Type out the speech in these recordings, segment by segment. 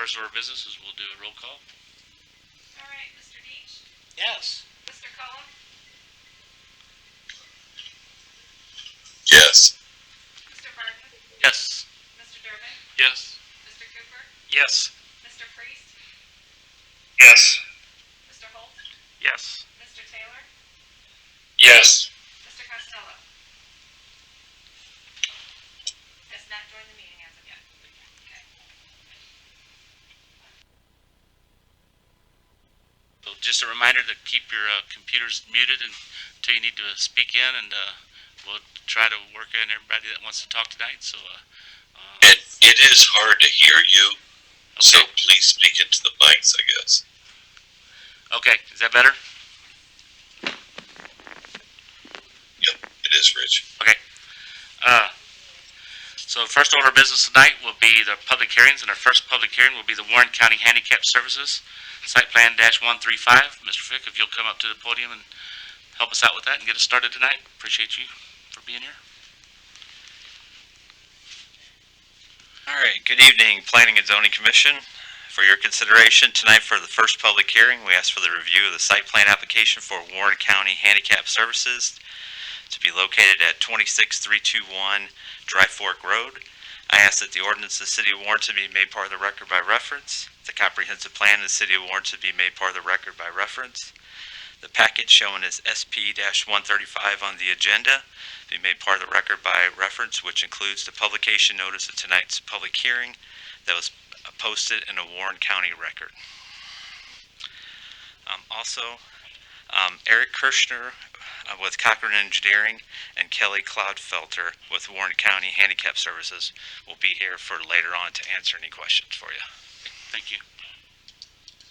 first order of business is we'll do a roll call. All right, Mr. Deach? Yes. Mr. Cullen? Yes. Mr. Barton? Yes. Mr. Durbin? Yes. Mr. Cooper? Yes. Mr. Priest? Yes. Mr. Holt? Yes. Mr. Taylor? Yes. Mr. Costello? Has not joined the meeting as of yet. Okay. So just a reminder to keep your computers muted until you need to speak in, and we'll try to work in everybody that wants to talk tonight. So, It is hard to hear you, so okay. please speak into the mics, I guess. Okay, is that better? Yep, it is, Rich. Okay. So first order of business tonight will be the public hearings, and our first public hearing will be the Warren County Handicap Services Site Plan -135. Mr. Fick, if you'll come up to the podium and help us out with that and get us started tonight. Appreciate you for being here. All right, good evening, Planning and Zoning Commission. For your consideration tonight for the first public hearing, we ask for the review of the site plan application for Warren County Handicap Services to be located at 26321 Dry Fork Road. I ask that the ordinance of the City of Warrenton be made part of the record by reference. The comprehensive plan of the City of Warrenton be made part of the record by reference. The package shown as SP-135 on the agenda be made part of the record by reference, which includes the publication notice of tonight's public hearing that was posted in a Warren County record. Eric Kirschner with Cochran Engineering and Kelly Clodfelter with Warren County Handicap Services will be here for later on to answer any questions for you. Thank you.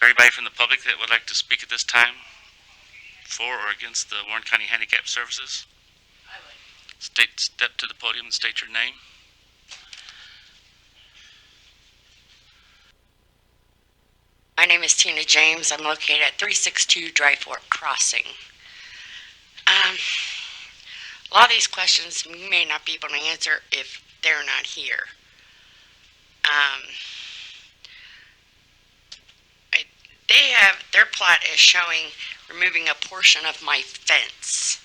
Anybody from the public that would like to speak at this time for or against the Warren County Handicap Services? I would. Step to the podium and state your name. My name is Tina James. I'm located at 362 Dry Fork Crossing. A lot of these questions we may not be able to answer if they're not here. Their plat is showing removing a portion of my fence.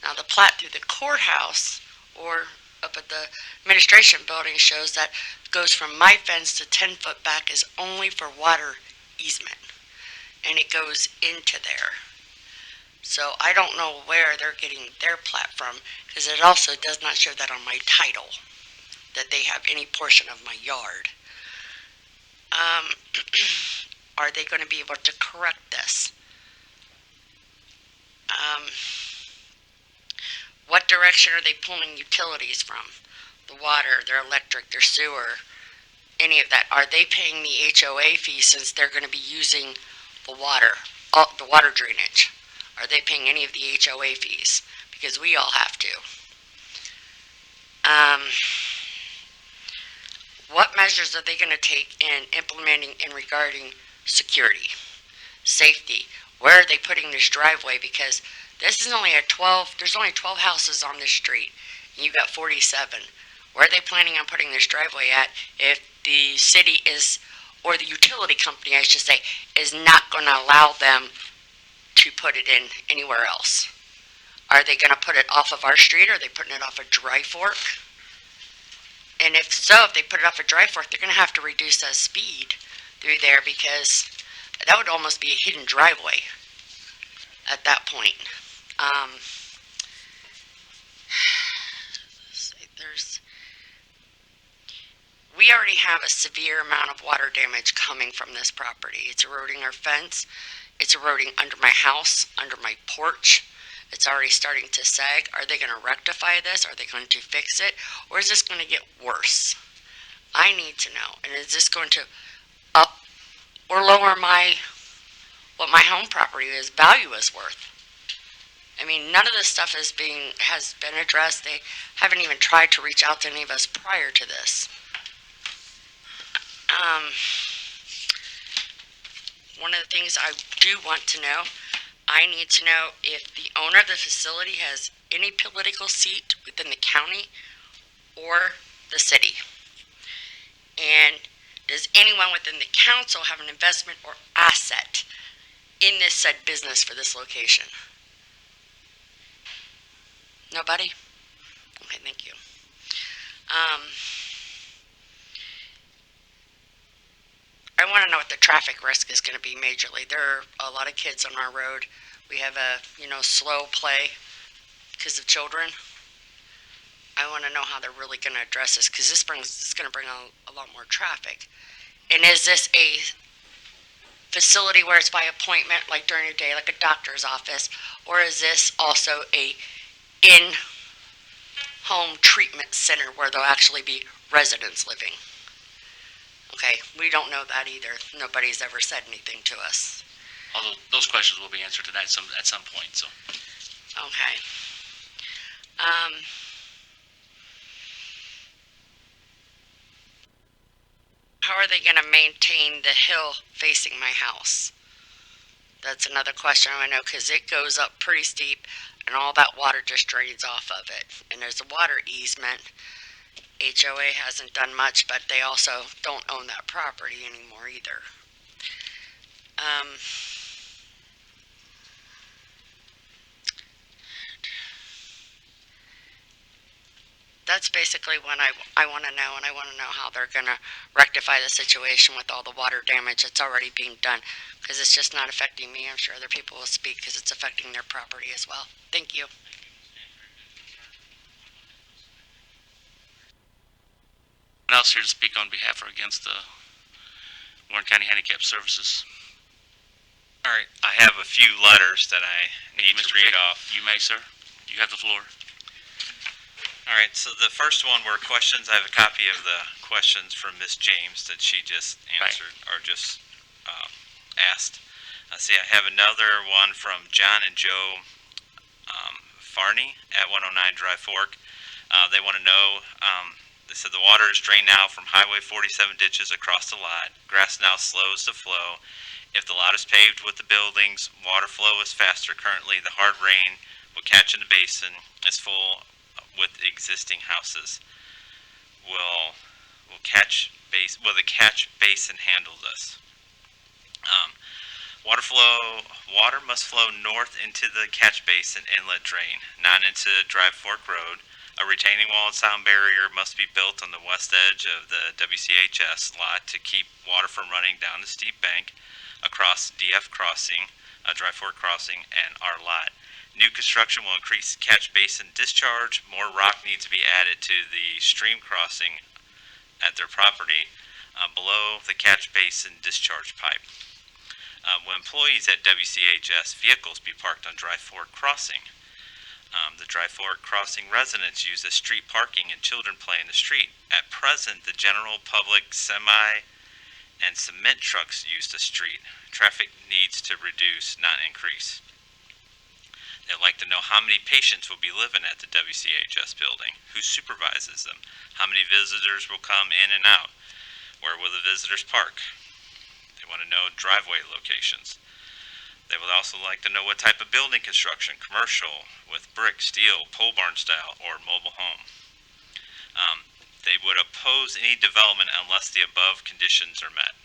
Now the plat through the courthouse or up at the administration building shows that goes from my fence to 10 foot back is only for water easement, and it goes into there. So I don't know where they're getting their plat from, because it also does not show that on my title that they have any portion of my yard. Are they going to be able to correct this? What direction are they pulling utilities from? The water, their electric, their sewer, any of that. Are they paying the HOA fee since they're going to be using the water drainage? Are they paying any of the HOA fees? Because we all have to. What measures are they going to take in implementing in regarding security, safety? Where are they putting this driveway? Because this is only there's only 12 houses on this street, and you've got 47. Where are they planning on putting this driveway at if the city is, or the utility company, I should say, is not going to allow them to put it in anywhere else? Are they going to put it off of our street, or are they putting it off of Dry Fork? And if so, if they put it off of Dry Fork, they're going to have to reduce the speed through there, because that would almost be a hidden driveway at that point. We already have a severe amount of water damage coming from this property. It's eroding our fence. It's eroding under my house, under my porch. It's already starting to sag. Are they going to rectify this? Are they going to fix it? Or is this going to get worse? I need to know. And is this going to up or lower what my home property value is worth? I mean, none of this stuff has been addressed. They haven't even tried to reach out to any of us prior to this. One of the things I do want to know, I need to know if the owner of the facility has any political seat within the county or the city. And Does anyone within the council have an investment or asset in this said business for this location? Nobody? Okay, thank you. I want to know what the traffic risk is going to be majorly. There are a lot of kids on our road. We have a, slow play because of children. I want to know how they're really going to address this, because it's going to bring a lot more traffic. And is this a facility where it's by appointment, like during the day, like a doctor's office, or is this also a in-home treatment center where there'll actually be residents living? Okay, we don't know that either. Nobody's ever said anything to us. Although those questions will be answered tonight at some point, so. Okay. How are they going to maintain the hill facing my house? That's another question I want to know, because it goes up pretty steep and all that water just drains off of it. And there's a water easement. HOA hasn't done much, but they also don't own that property anymore either. That's basically what I want to know, and I want to know how they're going to rectify the situation with all the water damage that's already being done, because it's just not affecting me. I'm sure other people will speak because it's affecting their property as well. Thank you. Anyone else here to speak on behalf or against the Warren County Handicap Services? All right, I have a few letters that I need to Mr. read Fick, off. You may, sir. You have the floor. All right, so the first one were questions. I have a copy of the questions from Miss James that she just answered, or just asked. See, I have another one from John and Joe Farney at 109 Dry Fork. They want to know, they said the water is drained now from Highway 47 ditches across the lot. Grass now slows the flow. If the lot is paved with the buildings, water flow is faster currently. The hard rain will catch in the basin. It's full with existing houses. Will the catch basin handle this? Water must flow north into the catch basin inlet drain, not into Dry Fork Road. A retaining wall and sound barrier must be built on the west edge of the WCHS lot to keep water from running down the steep bank across DF Crossing, Dry Fork Crossing, and our lot. New construction will increase catch basin discharge. More rock needs to be added to the stream crossing at their property below the catch basin discharge pipe. Will employees at WCHS vehicles be parked on Dry Fork Crossing? The Dry Fork Crossing residents use the street parking and children play in the street. At present, the general public, semi, and cement trucks use the street. Traffic needs to reduce, not increase. They'd like to know how many patients will be living at the WCHS building, who supervises them, how many visitors will come in and out, where will the visitors park. They want to know driveway locations. They would also like to know what type of building construction, commercial, with brick, steel, pole barn style, or mobile home. They would oppose any development unless the above conditions are met.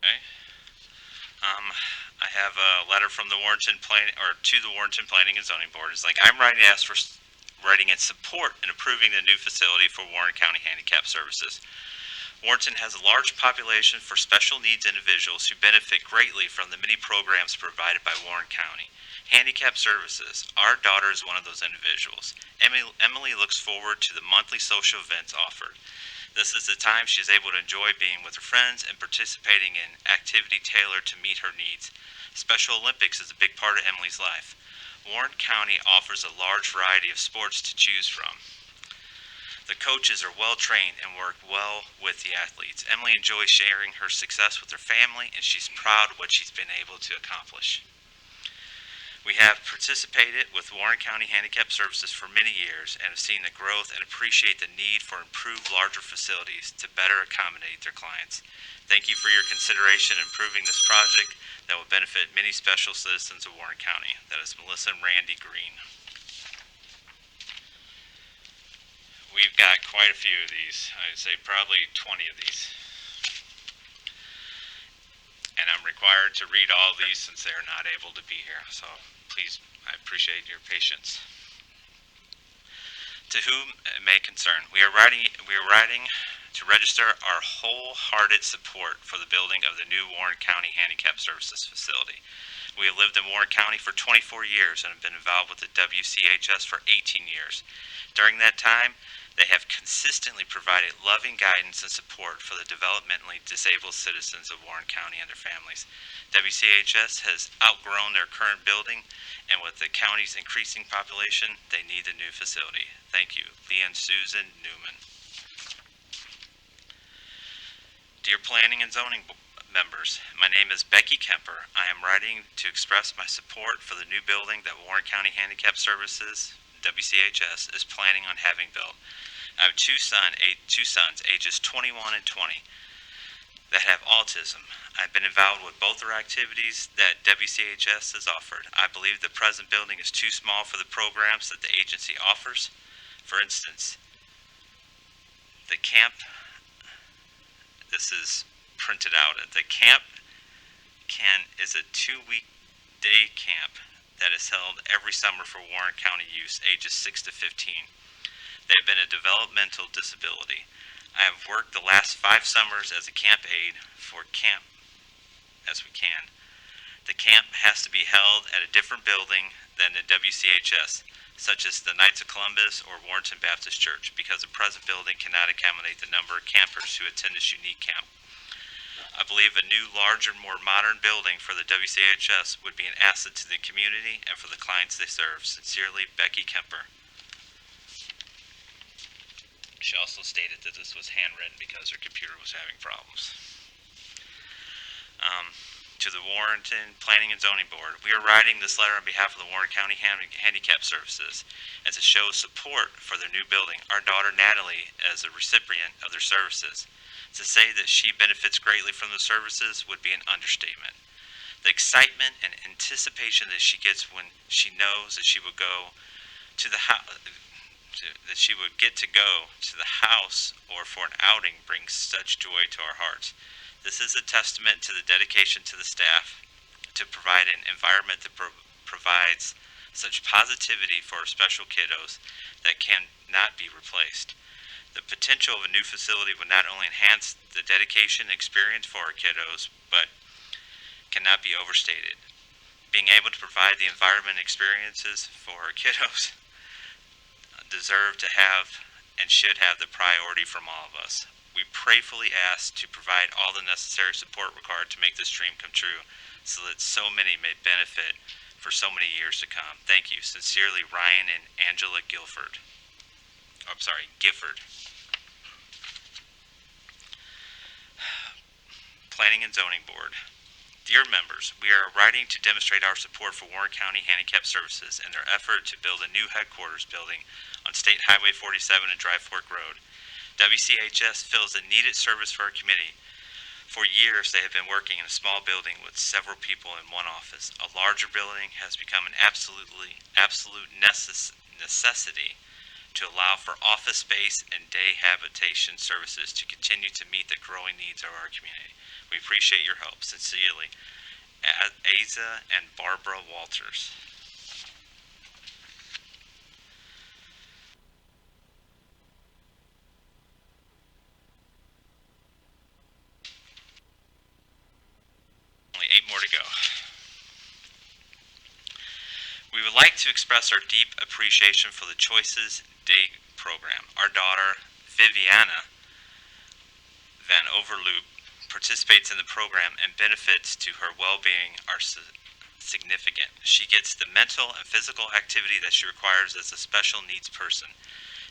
Okay. I have a letter from the Warranted to the Warranted Planning and Zoning Board. It's like, I'm writing in support in approving the new facility for Warren County Handicap Services. Warrenton has a large population for special needs individuals who benefit greatly from the many programs provided by Warren County. Handicap Services. Our daughter is one of those individuals. Emily looks forward to the monthly social events offered. This is the time she is able to enjoy being with her friends and participating in activity tailored to meet her needs. Special Olympics is a big part of Emily's life. Warren County offers a large variety of sports to choose from. The coaches are well trained and work well with the athletes. Emily enjoys sharing her success with her family, and she's proud of what she's been able to accomplish. We have participated with Warren County Handicap Services for many years and have seen the growth and appreciate the need for improved larger facilities to better accommodate their clients. Thank you for your consideration in improving this project that will benefit many special citizens of Warren County. That is Melissa and Randy Green. we've got quite a few of these. I'd say probably 20 of these. And I'm required to read all of these since they are not able to be here. So please, I appreciate your patience. To whom it may concern, we are writing to register our wholehearted support for the building of the new Warren County Handicap Services facility. We have lived in Warren County for 24 years and have been involved with the WCHS for 18 years. During that time, they have consistently provided loving guidance and support for the developmentally disabled citizens of Warren County and their families. WCHS has outgrown their current building, and with the county's increasing population, they need a new facility. Thank you. Lee and Susan Newman. Dear Planning and Zoning members, my name is Becky Kemper. I am writing to express my support for the new building that Warren County Handicap Services, WCHS, is planning on having built. I have two sons, ages 21 and 20, that have autism. I've been involved with both their activities that WCHS has offered. I believe the present building is too small for the programs that the agency offers. For instance, the camp, this is printed out, the camp is a 2-week day camp that is held every summer for Warren County youth ages 6 to 15. They have been a developmental disability. I have worked the last 5 summers as a camp aide for camp as we can. The camp has to be held at a different building than the WCHS, such as the Knights of Columbus or Warranted Baptist Church, because the present building cannot accommodate the number of campers who attend this unique camp. I believe a new, larger, more modern building for the WCHS would be an asset to the community and for the clients they serve. Sincerely, Becky Kemper. She also stated that this was handwritten because her computer was having problems. To the Warranted Planning and Zoning Board, we are writing this letter on behalf of the Warren County Handicap Services as a show of support for their new building. Our daughter Natalie is a recipient of their services. To say that she benefits greatly from the services would be an understatement. The excitement and anticipation that she gets when she knows that she would go to the house, that she would get to go to the house or for an outing brings such joy to our hearts. This is a testament to the dedication to the staff to provide an environment that provides such positivity for our special kiddos that cannot be replaced. The potential of a new facility would not only enhance the dedication and experience for our kiddos, but cannot be overstated. Being able to provide the environment experiences for our kiddos deserve to have and should have the priority from all of us. We prayerfully ask to provide all the necessary support required to make this dream come true so that so many may benefit for so many years to come. Thank you. Sincerely, Ryan and Angela Gifford. Planning and Zoning Board. Dear members, we are writing to demonstrate our support for Warren County Handicap Services and their effort to build a new headquarters building on State Highway 47 and Dry Fork Road. WCHS fills a needed service for our community. For years, they have been working in a small building with several people in one office. A larger building has become an absolute necessity to allow for office space and day habitation services to continue to meet the growing needs of our community. We appreciate your help. Sincerely, Asa and Barbara Walters. Only 8 more to go. We would like to express our deep appreciation for the Choices Day program. Our daughter, Viviana Van Overloop, participates in the program and benefits to her well-being are significant. She gets the mental and physical activity that she requires as a special needs person.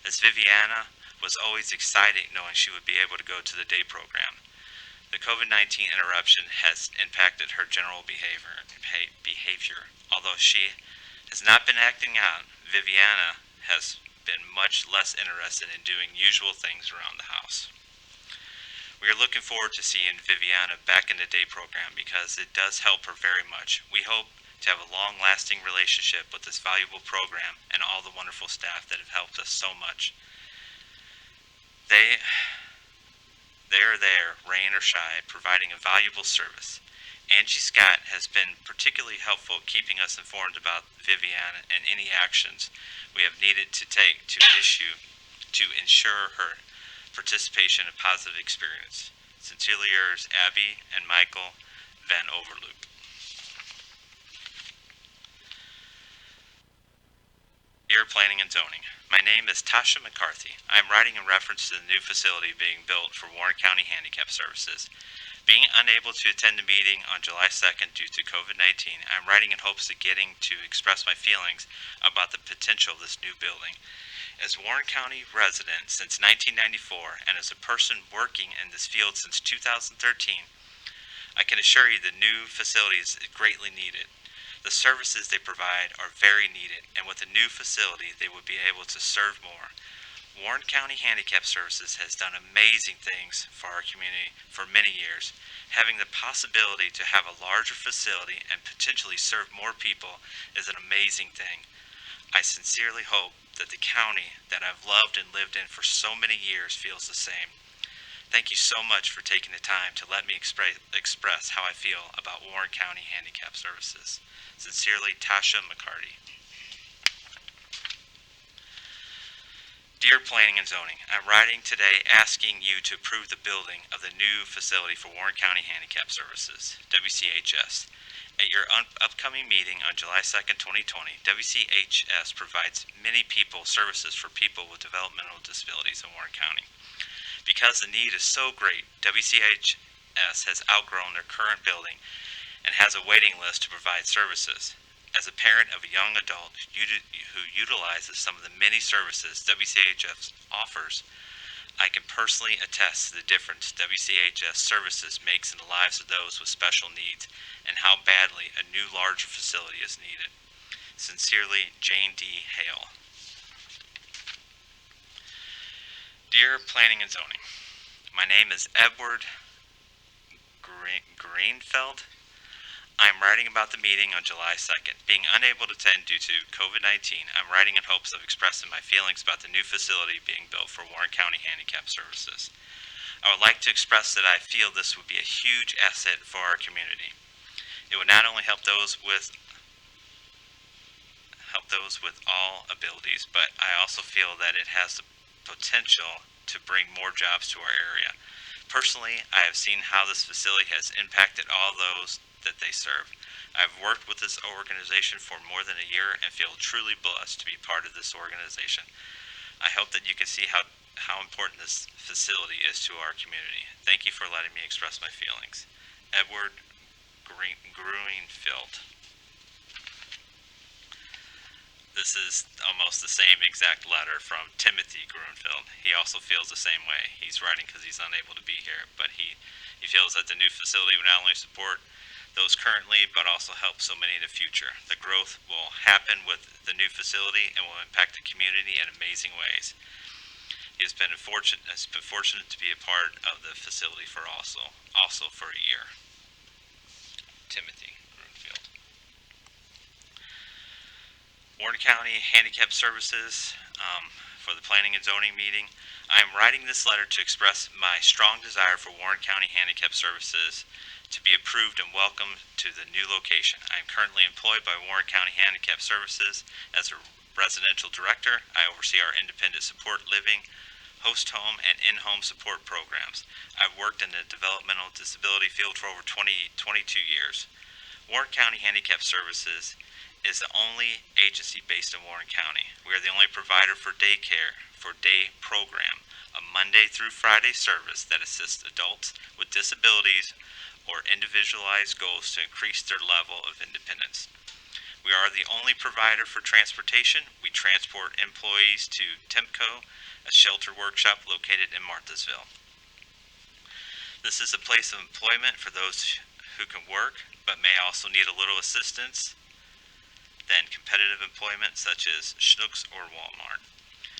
As Viviana was always excited knowing she would be able to go to the day program. The COVID-19 interruption has impacted her general behavior. Although she has not been acting out, Viviana has been much less interested in doing usual things around the house. We are looking forward to seeing Viviana back in the day program because it does help her very much. We hope to have a long-lasting relationship with this valuable program and all the wonderful staff that have helped us so much. are there, rain or shine, providing a valuable service. Angie Scott has been particularly helpful keeping us informed about Viviana and any actions we have needed to take to ensure her participation in positive experience. Sincerely yours, Abby and Michael Van Overloop. Dear Planning and Zoning, my name is Tasha McCarthy. I am writing in reference to the new facility being built for Warren County Handicap Services. Being unable to attend the meeting on July 2nd due to COVID-19, I am writing in hopes of getting to express my feelings about the potential of this new building. As a Warren County resident since 1994 and as a person working in this field since 2013, I can assure you the new facility is greatly needed. The services they provide are very needed, and with a new facility, they will be able to serve more. Warren County Handicap Services has done amazing things for our community for many years. Having the possibility to have a larger facility and potentially serve more people is an amazing thing. I sincerely hope that the county that I've loved and lived in for so many years feels the same. Thank you so much for taking the time to let me express how I feel about Warren County Handicap Services. Sincerely, Tasha McCarty. Dear Planning and Zoning, I'm writing today asking you to approve the building of the new facility for Warren County Handicap Services, WCHS. At your upcoming meeting on July 2nd, 2020, WCHS provides many people services for people with developmental disabilities in Warren County. Because the need is so great, WCHS has outgrown their current building and has a waiting list to provide services. As a parent of a young adult who utilizes some of the many services WCHS offers, I can personally attest to the difference WCHS services makes in the lives of those with special needs and how badly a new larger facility is needed. Sincerely, Jane D. Hale. Dear Planning and Zoning, my name is Edward Greenfeld. I am writing about the meeting on July 2nd. Being unable to attend due to COVID-19, I'm writing in hopes of expressing my feelings about the new facility being built for Warren County Handicap Services. I would like to express that I feel this would be a huge asset for our community. It would not only help those with all abilities, but I also feel that it has the potential to bring more jobs to our area. Personally, I have seen how this facility has impacted all those that they serve. I've worked with this organization for more than a year and feel truly blessed to be part of this organization. I hope that you can see how important this facility is to our community. Thank you for letting me express my feelings. Edward Greenfield. This is almost the same exact letter from Timothy Greenfield. He also feels the same way. He's writing because he's unable to be here, but he feels that the new facility will not only support those currently, but also help so many in the future. The growth will happen with the new facility and will impact the community in amazing ways. He has been fortunate to be a part of the facility for also for a year. Timothy Greenfield. Warren County Handicap Services, for the Planning and Zoning meeting. I am writing this letter to express my strong desire for Warren County Handicap Services to be approved and welcome to the new location. I am currently employed by Warren County Handicap Services as a residential director. I oversee our independent support living, host home, and in-home support programs. I've worked in the developmental disability field for over 22 years. Warren County Handicap Services is the only agency based in Warren County. We are the only provider for daycare for day program, a Monday through Friday service that assists adults with disabilities or individualized goals to increase their level of independence. We are the only provider for transportation. We transport employees to Temco, a shelter workshop located in Marthasville. This is a place of employment for those who can work, but may also need a little assistance than competitive employment such as Schnucks or Walmart.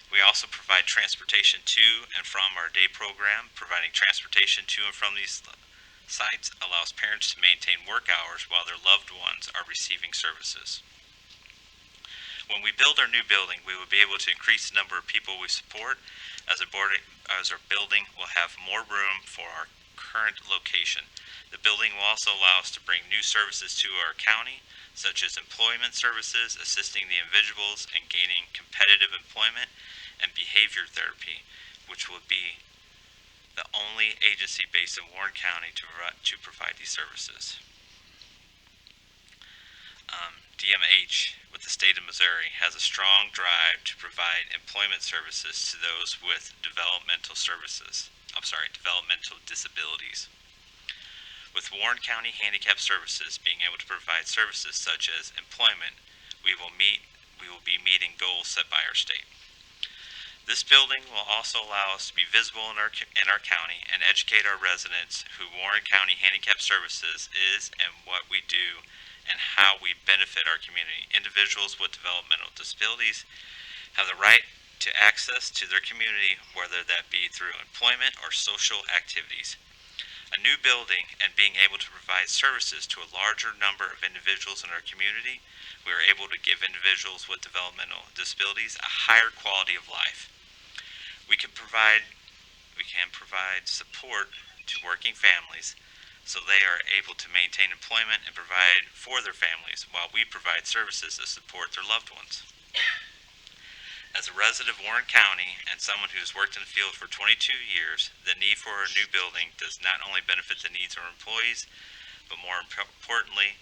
We also provide transportation to and from our day program. Providing transportation to and from these sites allows parents to maintain work hours while their loved ones are receiving services. When we build our new building, we will be able to increase the number of people we support. as our building will have more room for our current location. The building will also allow us to bring new services to our county, such as employment services, assisting the individuals in gaining competitive employment, and behavior therapy, which will be the only agency based in Warren County to provide these services. DMH, with the state of Missouri, has a strong drive to provide employment services to those with developmental disabilities. With Warren County Handicap Services being able to provide services such as employment, we will be meeting goals set by our state. This building will also allow us to be visible in our county and educate our residents who Warren County Handicap Services is and what we do and how we benefit our community. Individuals with developmental disabilities have the right to access to their community, whether that be through employment or social activities. A new building and being able to provide services to a larger number of individuals in our community, we are able to give individuals with developmental disabilities a higher quality of life. We can provide support to working families so they are able to maintain employment and provide for their families while we provide services to support their loved ones. As a resident of Warren County and someone who has worked in the field for 22 years, the need for a new building does not only benefit the needs of our employees, but more importantly,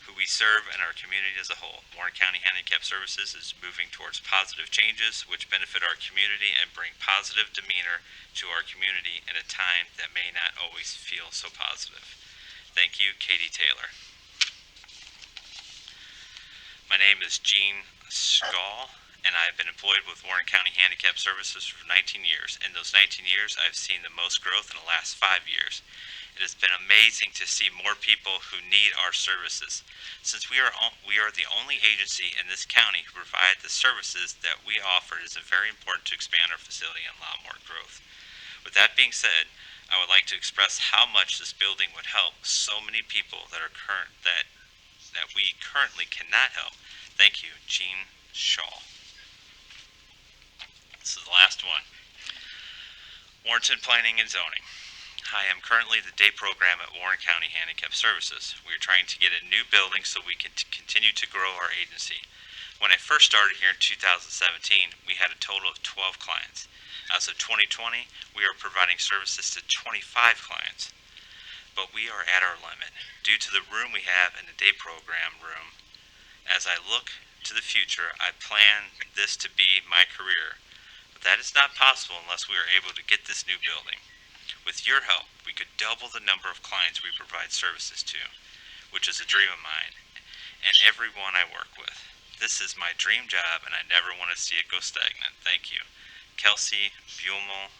who we serve and our community as a whole. Warren County Handicap Services is moving towards positive changes which benefit our community and bring positive demeanor to our community in a time that may not always feel so positive. Thank you, Katie Taylor. My name is Gene Schall, and I have been employed with Warren County Handicap Services for 19 years. In those 19 years, I've seen the most growth in the last 5 years. It has been amazing to see more people who need our services. Since we are the only agency in this county who provide the services that we offer, it is very important to expand our facility and allow more growth. With that being said, I would like to express how much this building would help so many people that we currently cannot help. Thank you, Gene Shaw. This is the last one. Warranted Planning and Zoning. Hi, I'm currently the day program at Warren County Handicap Services. We are trying to get a new building so we can continue to grow our agency. When I first started here in 2017, we had a total of 12 clients. As of 2020, we are providing services to 25 clients. But we are at our limit due to the room we have in the day program room. As I look to the future, I plan this to be my career. But that is not possible unless we are able to get this new building. With your help, we could double the number of clients we provide services to, which is a dream of mine, and everyone I work with. This is my dream job, and I never want to see it go stagnant. Thank you. Kelsey Buhlmel,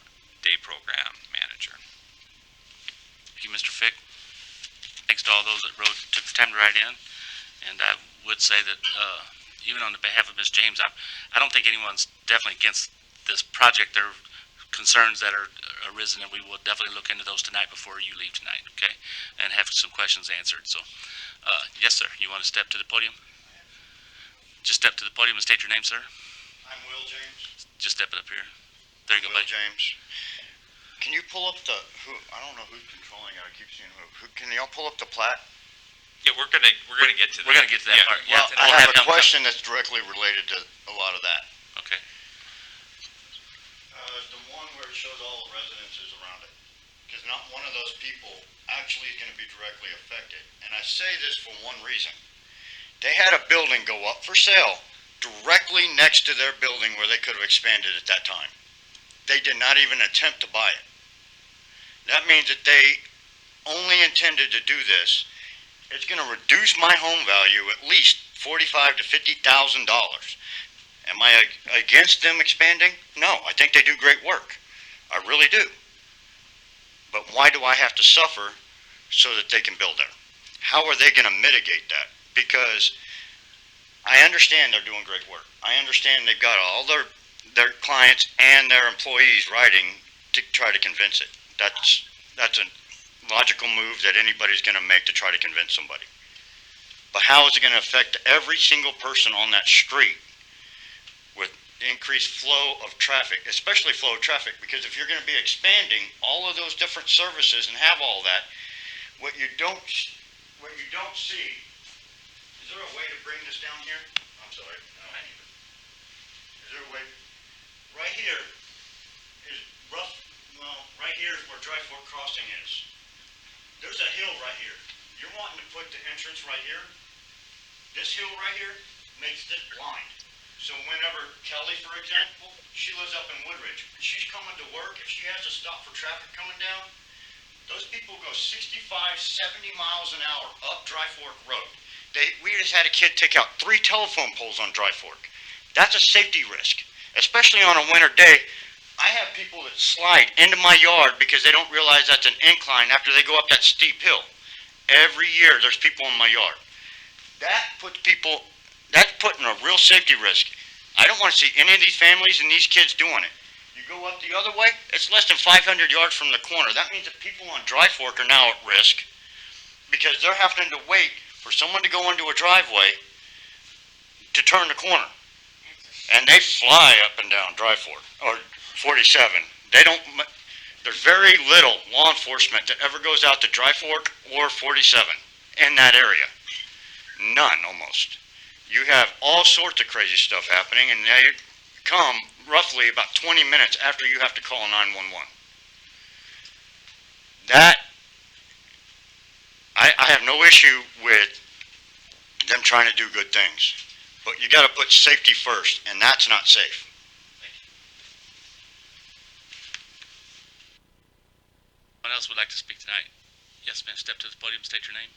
Day Program Manager. Thank you, Mr. Fick. Thanks to all those that took the time to write in. And I would say that even on behalf of Ms. James, I don't think anyone's definitely against this project. There are concerns that are arisen, and we will definitely look into those tonight before you leave tonight, okay? And have some questions answered. So, yes, sir. You want to step to the podium? Just step to the podium and state your name, sir. I'm Will James. Just step it up here. There you go, buddy. James. Can you pull up I don't know who's controlling it. I keep seeing who. Can y'all pull up the plat? Yeah, we're gonna get to that. We're gonna get to that part. Yeah, Well, I have a question that's directly related to a lot of that. Okay. The one where it shows all the residences around it. Because not one of those people actually is going to be directly affected. And I say this for one reason. They had a building go up for sale directly next to their building where they could have expanded at that time. They did not even attempt to buy it. That means that they only intended to do this. It's going to reduce my home value at least $45,000 to $50,000. Am I against them expanding? No, I think they do great work. I really do. But why do I have to suffer so that they can build there? How are they going to mitigate that? Because I understand they're doing great work. I understand they've got all their clients and their employees writing to try to convince it. That's a logical move that anybody's going to make to try to convince somebody. But how is it going to affect every single person on that street with the increased flow of traffic, especially flow of traffic, because if you're going to be expanding all of those different services and have all that, what you don't see, is there a way to bring this down here? I'm sorry. Is there a way? Right here is right here is where Dry Fork Crossing is. There's a hill right here. You're wanting to put the entrance right here. This hill right here makes this blind. So whenever Kelly, for example, she lives up in Woodridge, and she's coming to work, if she has to stop for traffic coming down, those people go 65, 70 miles an hour up Dry Fork Road. We just had a kid take out 3 telephone poles on Dry Fork. That's a safety risk, especially on a winter day. I have people that slide into my yard because they don't realize that's an incline after they go up that steep hill. Every year there's people in my yard. That's putting a real safety risk. I don't want to see any of these families and these kids doing it. You go up the other way, it's less than 500 yards from the corner. That means that people on Dry Fork are now at risk because they're having to wait for someone to go into a driveway to turn the corner. And they fly up and down Dry Fork, or 47. There's very little law enforcement that ever goes out to Dry Fork or 47 in that area. None, almost. You have all sorts of crazy stuff happening, and they come roughly about 20 minutes after you have to call 911. I have no issue with them trying to do good things, but you got to put safety first, and that's not safe. Anyone else would like to speak tonight? Yes, ma'am. Step to the podium, state your name.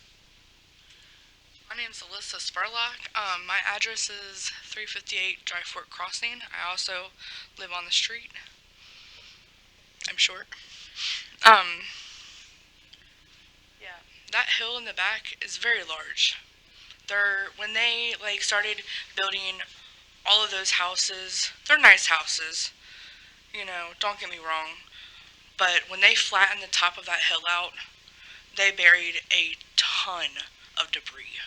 My name's Alyssa Spurlock. My address is 358 Dry Fork Crossing. I also live on the street. I'm short. Yeah, that hill in the back is very large. When they started building all of those houses, they're nice houses. Don't get me wrong. But when they flattened the top of that hill out, they buried a ton of debris.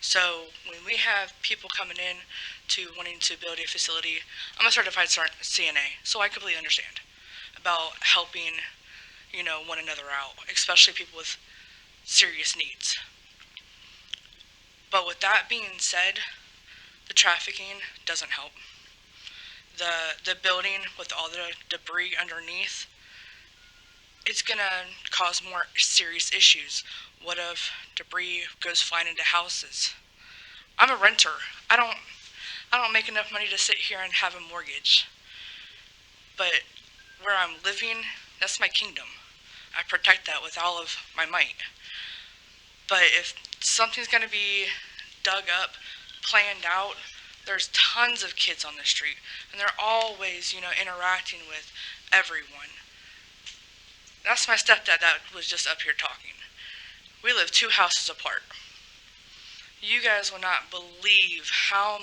So when we have people coming in to wanting to build a facility, I'm a certified CNA, so I completely understand about helping, one another out, especially people with serious needs. But with that being said, the trafficking doesn't help. The building with all the debris underneath, it's gonna cause more serious issues. What if debris goes flying into houses? I'm a renter. I don't make enough money to sit here and have a mortgage. But where I'm living, that's my kingdom. I protect that with all of my might. But if something's gonna be dug up, planned out, there's tons of kids on the street, and they're always, interacting with everyone. That's my stepdad that was just up here talking. We live 2 houses apart. You guys will not believe how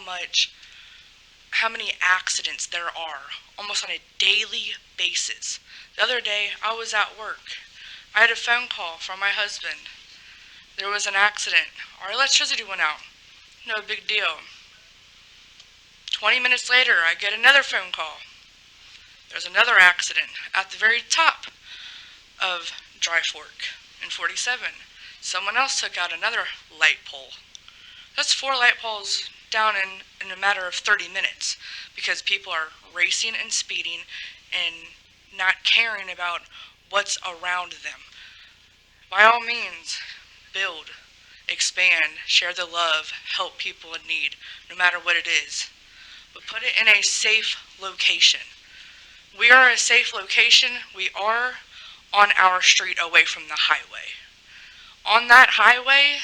many accidents there are, almost on a daily basis. The other day, I was at work. I had a phone call from my husband. There was an accident. Our electricity went out. No big deal. 20 minutes later, I get another phone call. There's another accident at the very top of Dry Fork in 47. Someone else took out another light pole. That's 4 light poles down in a matter of 30 minutes because people are racing and speeding and not caring about what's around them. By all means, build, expand, share the love, help people in need, no matter what it is. But put it in a safe location. We are a safe location. We are on our street away from the highway. On that highway,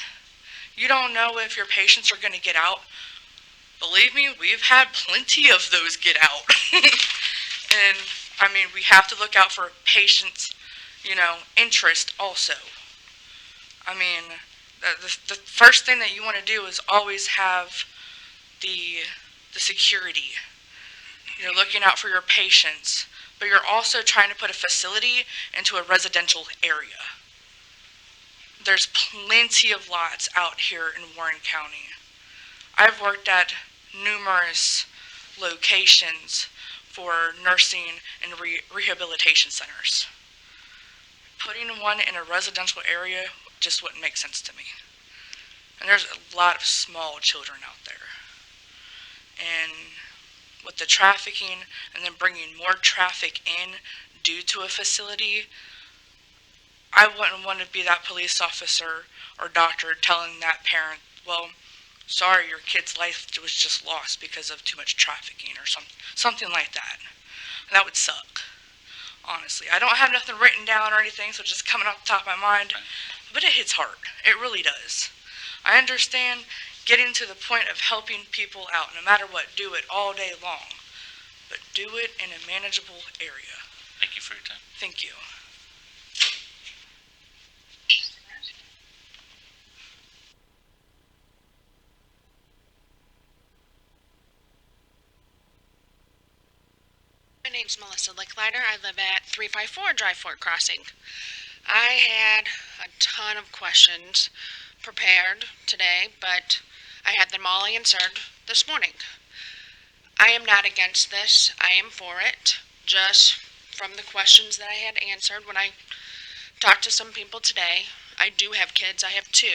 you don't know if your patients are going to get out. Believe me, we've had plenty of those get out. And, we have to look out for patients, interest also. The first thing that you want to do is always have the security. You're looking out for your patients, but you're also trying to put a facility into a residential area. There's plenty of lots out here in Warren County. I've worked at numerous locations for nursing and rehabilitation centers. Putting one in a residential area just wouldn't make sense to me. And there's a lot of small children out there. And with the trafficking and then bringing more traffic in due to a facility, I wouldn't want to be that police officer or doctor telling that parent, well, sorry, your kid's life was just lost because of too much trafficking or something like that. And that would suck, honestly. I don't have nothing written down or anything, so it's just coming off the top of my mind. But it hits hard. It really does. I understand getting to the point of helping people out, no matter what, do it all day long. But do it in a manageable area. Thank you for your time. Thank you. My name's Melissa Licklider. I live at 354 Drive Fort Crossing. I had a ton of questions prepared today, but I had them all answered this morning. I am not against this. I am for it. Just from the questions that I had answered when I talked to some people today. I do have kids. I have 2.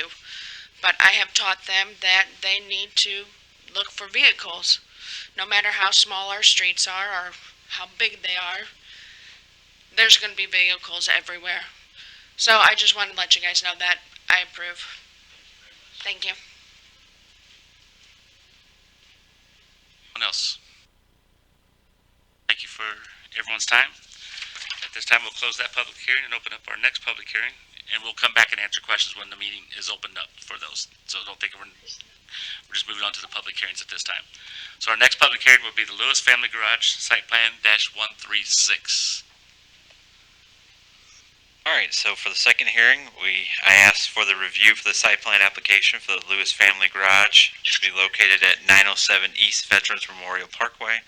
But I have taught them that they need to look for vehicles. No matter how small our streets are or how big they are, there's going to be vehicles everywhere. So I just wanted to let you guys know that I approve. Thank you. Anyone else? Thank you for everyone's time. At this time, we'll close that public hearing and open up our next public hearing, and we'll come back and answer questions when the meeting is opened up for those. So don't think we're just moving on to the public hearings at this time. So our next public hearing will be the Lewis Family Garage Site Plan -136. All right, so for the second hearing, I asked for the review for the site plan application for the Lewis Family Garage to be located at 907 East Veterans Memorial Parkway.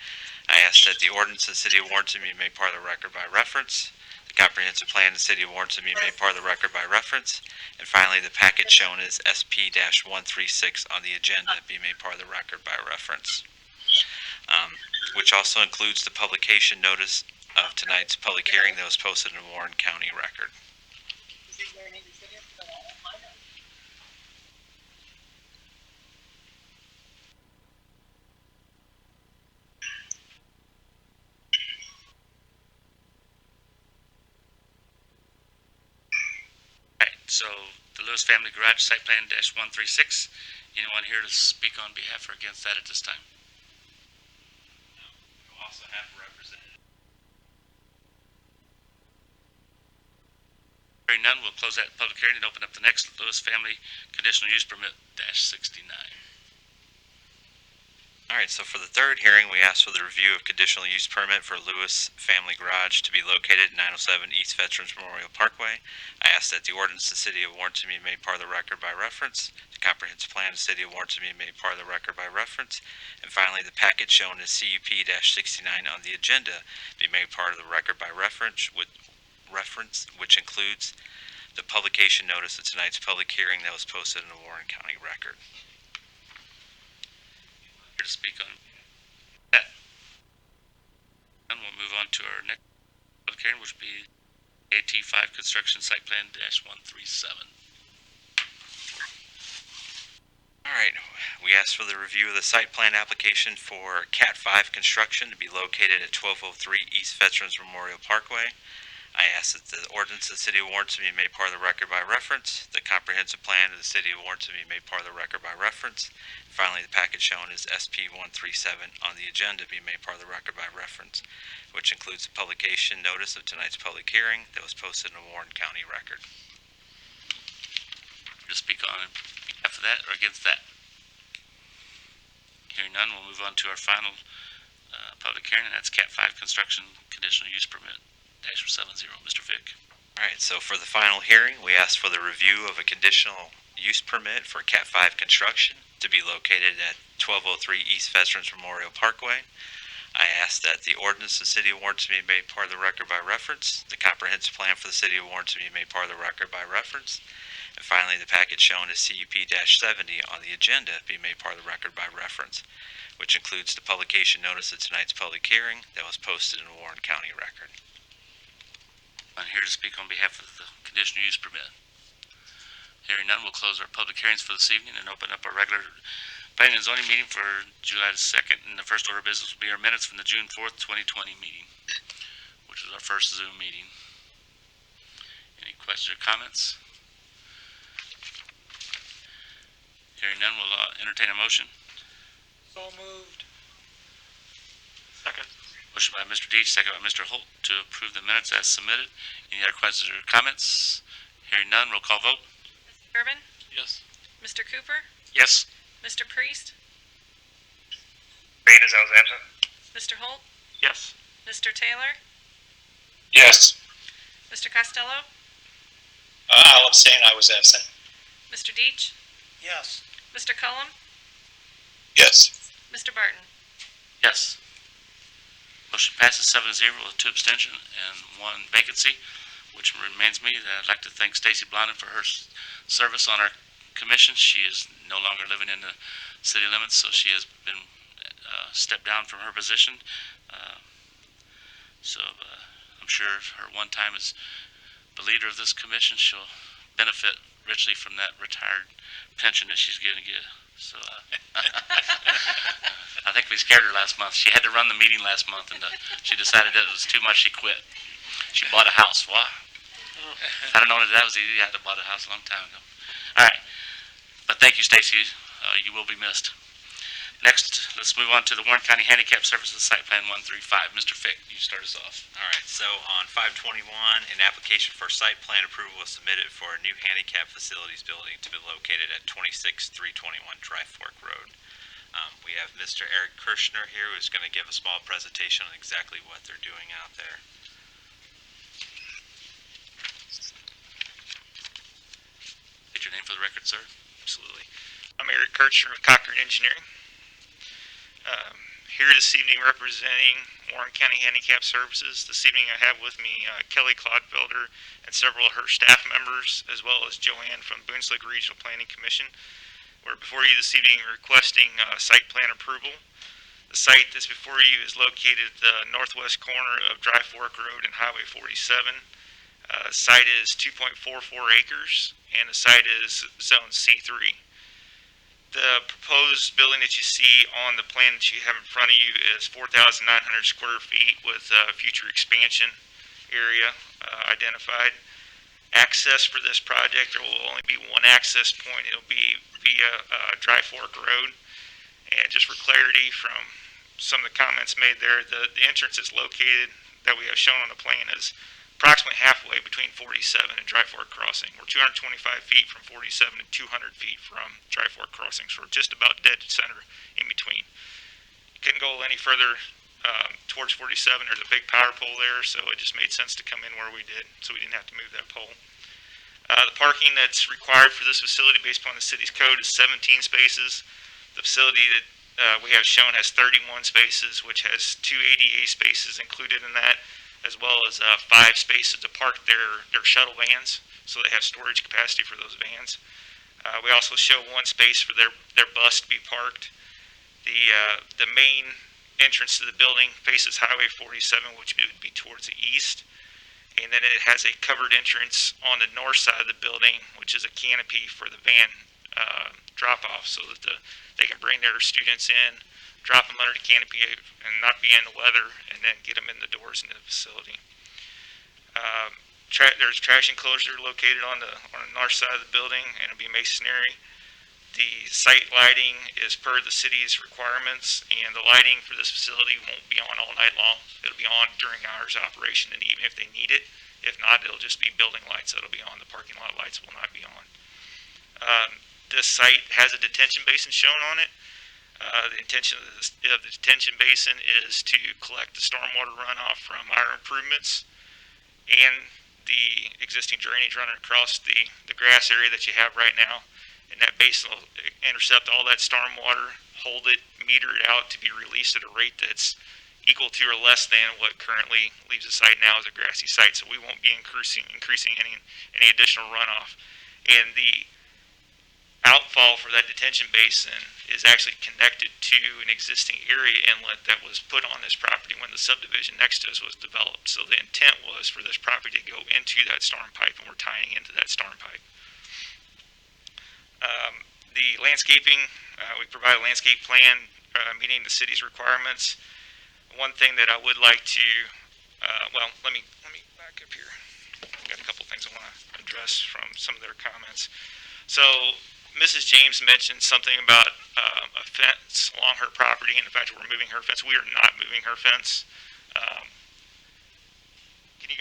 I asked that the ordinance of the City of Warrenton be made part of the record by reference, the comprehensive plan of the City of Warrenton be made part of the record by reference, and finally the packet shown as SP-136 on the agenda be made part of the record by reference, which also includes the publication notice of tonight's public hearing that was posted in the Warren County Record. Alright, so the Lewis Family Garage Site Plan -136. Anyone here to speak on behalf or against that at this time? We'll also have a representative. Hearing none, we'll close that public hearing and open up the next Lewis Family Conditional Use Permit -69. All right, so for the third hearing, we asked for the review of conditional use permit for Lewis Family Garage to be located at 907 East Veterans Memorial Parkway. I asked that the ordinance of the City of Warrenton be made part of the record by reference, the comprehensive plan of the City of Warrenton be made part of the record by reference, and finally the package shown as CUP-69 on the agenda be made part of the record by reference, which includes the publication notice of tonight's public hearing that was posted in the Warren County Record. To speak on that. And we'll move on to our next public hearing, which will be AT5 Construction Site Plan -137. All right, we asked for the review of the site plan application for Cat 5 construction to be located at 1203 East Veterans Memorial Parkway. I asked that the ordinance of the City of Warrenton be made part of the record by reference, the comprehensive plan of the City of Warrenton be made part of the record by reference, and finally the package shown as SP-137 on the agenda be made part of the record by reference, which includes the publication notice of tonight's public hearing that was posted in the Warren County Record. To speak on behalf of that or against that? Hearing none, we'll move on to our final public hearing, and that's Cat 5 Construction Conditional Use Permit -70. Mr. Fick. All right, so for the final hearing, we asked for the review of a conditional use permit for Cat 5 construction to be located at 1203 East Veterans Memorial Parkway. I asked that the ordinance of the City of Warrenton be made part of the record by reference, the comprehensive plan for the City of Warrenton be made part of the record by reference, and finally the package shown as CUP-70 on the agenda be made part of the record by reference, which includes the publication notice of tonight's public hearing that was posted in the Warren County Record. I'm here to speak on behalf of the conditional use permit. Hearing none, we'll close our public hearings for this evening and open up our regular planning and zoning meeting for July the 2nd. And the first order of business will be our minutes from the June 4th, 2020 meeting, which was our first Zoom meeting. Any questions or comments? Hearing none, we'll entertain a motion. So moved. Second. Motion by Mr. Deach, second by Mr. Holt to approve the minutes as submitted. Any other questions or comments? Hearing none, roll call vote. Mr. Urban? Yes. Mr. Cooper? Yes. Mr. Priest? Being as I was absent. Mr. Holt? Yes. Mr. Taylor? Yes. Mr. Costello? I'll abstain, I was absent. Mr. Deach? Yes. Mr. Cullum? Yes. Mr. Barton? Yes. Motion passes 7-0 with 2 abstentions and 1 vacancy, which reminds me that I'd like to thank Stacy Blondin for her service on our commission. She is no longer living in the city limits, so she has been stepped down from her position. I'm sure her one time as the leader of this commission, she'll benefit richly from that retired pension that she's going to get. So I think we scared her last month. She had to run the meeting last month, and she decided that it was too much. She quit. She bought a house. What? If I'd have known that was easy, I'd have bought a house a long time ago. All right. But thank you, Stacy. You will be missed. Next, let's move on to the Warren County Handicap Services Site Plan 135. Mr. Fick, you start us off. All right, so on 521, an application for site plan approval was submitted for a new handicap facilities building to be located at 26321 Dry Fork Road. We have Mr. Eric Kirshner here, who's going to give a small presentation on exactly what they're doing out there. State your name for the record, sir. Absolutely. I'm Eric Kirchner with Cochran Engineering. Here this evening representing Warren County Handicap Services. This evening I have with me Kelly Clodfelter and several of her staff members, as well as Joanne from Boons Lake Regional Planning Commission. We're before you this evening requesting site plan approval. The site that's before you is located at the northwest corner of Dry Fork Road and Highway 47. Site is 2.44 acres, and the site is Zone C3. The proposed building that you see on the plan that you have in front of you is 4,900 square feet with future expansion area identified. Access for this project, there will only be one access point. It'll be via Dry Fork Road. And just for clarity from some of the comments made there, the entrance is located that we have shown on the plan is approximately halfway between 47 and Dry Fork Crossing. We're 225 feet from 47 and 200 feet from Dry Fork Crossing, so we're just about dead center in between. You couldn't go any further towards 47. There's a big power pole there, so it just made sense to come in where we did, so we didn't have to move that pole. The parking that's required for this facility based upon the city's code is 17 spaces. The facility that we have shown has 31 spaces, which has 2 ADA spaces included in that, as well as 5 spaces to park their shuttle vans, so they have storage capacity for those vans. We also show 1 space for their bus to be parked. The main entrance to the building faces Highway 47, which would be towards the east, and then it has a covered entrance on the north side of the building, which is a canopy for the van drop-off, so that they can bring their students in, drop them under the canopy and not be in the weather, and then get them in the doors into the facility. There's trash enclosure located on the north side of the building, and it'll be masonry. The site lighting is per the city's requirements, and the lighting for this facility won't be on all night long. It'll be on during hours of operation, and even if they need it, if not, it'll just be building lights that'll be on. The parking lot lights will not be on. This site has a detention basin shown on it. The intention of the detention basin is to collect the stormwater runoff from our improvements and the existing drainage running across the grass area that you have right now. And that basin will intercept all that stormwater, hold it, meter it out to be released at a rate that's equal to or less than what currently leaves the site now as a grassy site. So we won't be increasing any additional runoff. And the outfall for that detention basin is actually connected to an existing area inlet that was put on this property when the subdivision next to us was developed. So the intent was for this property to go into that storm pipe, and we're tying into that storm pipe. The landscaping, we provide a landscape plan meeting the city's requirements. One thing that I would like to, well, let me back up here. I've got a couple things I want to address from some of their comments. So Mrs. James mentioned something about a fence along her property and the fact that we're moving her fence. We are not moving her fence. Can you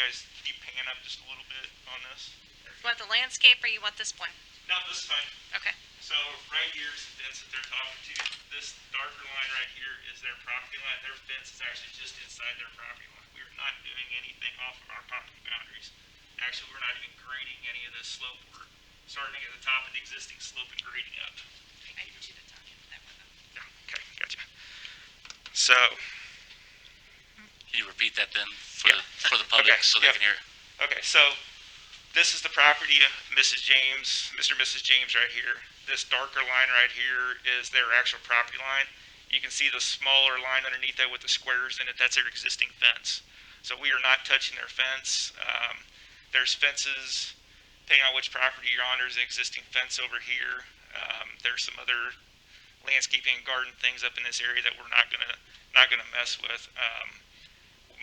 pan up just a little bit on this? You want the landscape or you want this one? No, this is fine. Okay. So right here is the fence that they're talking to. This darker line right here is their property line. Their fence is actually just inside their property line. We are not doing anything off of our property boundaries. Actually, we're not even grading any of this slope. We're starting at the top of the existing slope and grading up. I need you to talk into that one though. Yeah, okay, gotcha. So, Can you repeat that then for the public Okay, so they yep. can hear? okay, so this is the property of Mrs. James, Mr. and Mrs. James right here. This darker line right here is their actual property line. You can see the smaller line underneath that with the squares in it. That's their existing fence. So we are not touching their fence. There's fences, depending on which property you're on, there's an existing fence over here. There's some other landscaping and garden things up in this area that we're not gonna mess with.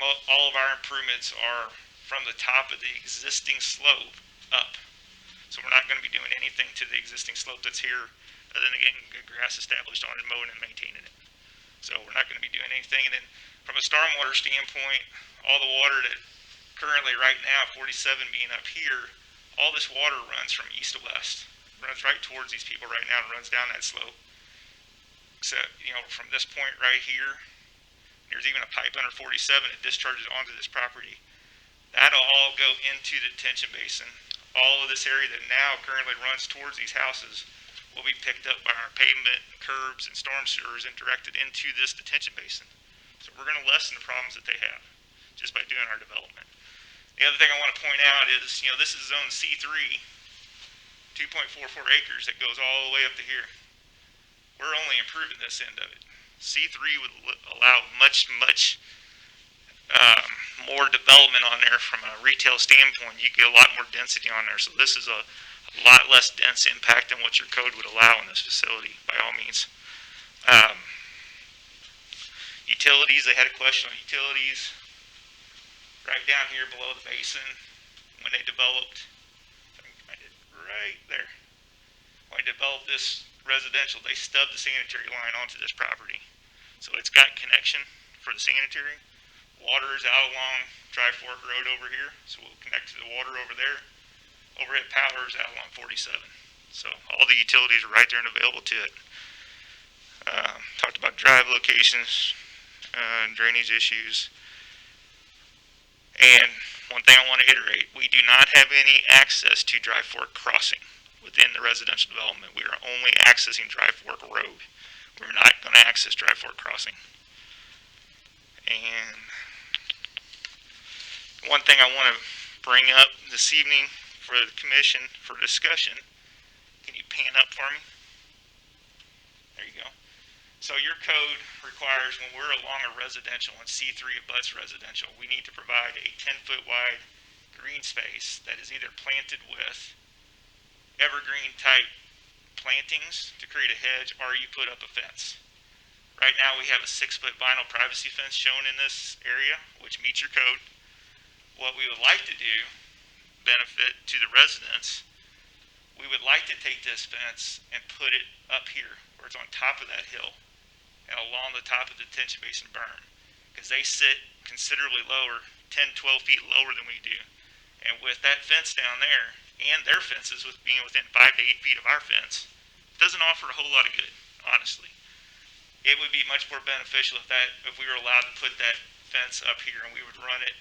All of our improvements are from the top of the existing slope up. So we're not going to be doing anything to the existing slope that's here other than getting good grass established on it, mowing and maintaining it. So we're not going to be doing anything. And then from a stormwater standpoint, all the water that currently right now, 47 being up here, all this water runs from east to west. Runs right towards these people right now and runs down that slope. Except, from this point right here, there's even a pipe under 47 that discharges onto this property. That'll all go into the detention basin. All of this area that now currently runs towards these houses will be picked up by our pavement, curbs, and storm sewers and directed into this detention basin. So we're going to lessen the problems that they have just by doing our development. The other thing I want to point out is, this is zone C3, 2.44 acres that goes all the way up to here. We're only improving this end of it. C3 would allow much more development on there from a retail standpoint. You get a lot more density on there. So this is a lot less dense impact than what your code would allow in this facility, by all means. Utilities, they had a question on utilities. Right down here below the basin, when they developed, right there. When they developed this residential, they stubbed the sanitary line onto this property. So it's got connection for the sanitary. Water is out along Dry Fork Road over here, so we'll connect to the water over there. Overhead power is out along 47. So all the utilities are right there and available to it. Talked about drive locations, drainage issues. And one thing I want to iterate, we do not have any access to Dry Fork Crossing within the residential development. We are only accessing Dry Fork Road. We're not going to access Dry Fork Crossing. And one thing I want to bring up this evening for the commission for discussion, can you pan up for me? There you go. So your code requires when we're along a residential and C3 abuts residential, we need to provide a 10-foot wide green space that is either planted with evergreen type plantings to create a hedge, or you put up a fence. Right now we have a 6-foot vinyl privacy fence shown in this area, which meets your code. What we would like to do, benefit to the residents, we would like to take this fence and put it up here, where it's on top of that hill, and along the top of the detention basin berm, because they sit considerably lower, 10, 12 feet lower than we do. And with that fence down there, and their fences with being within 5 to 8 feet of our fence, it doesn't offer a whole lot of good, honestly. It would be much more beneficial if we were allowed to put that fence up here and we would run it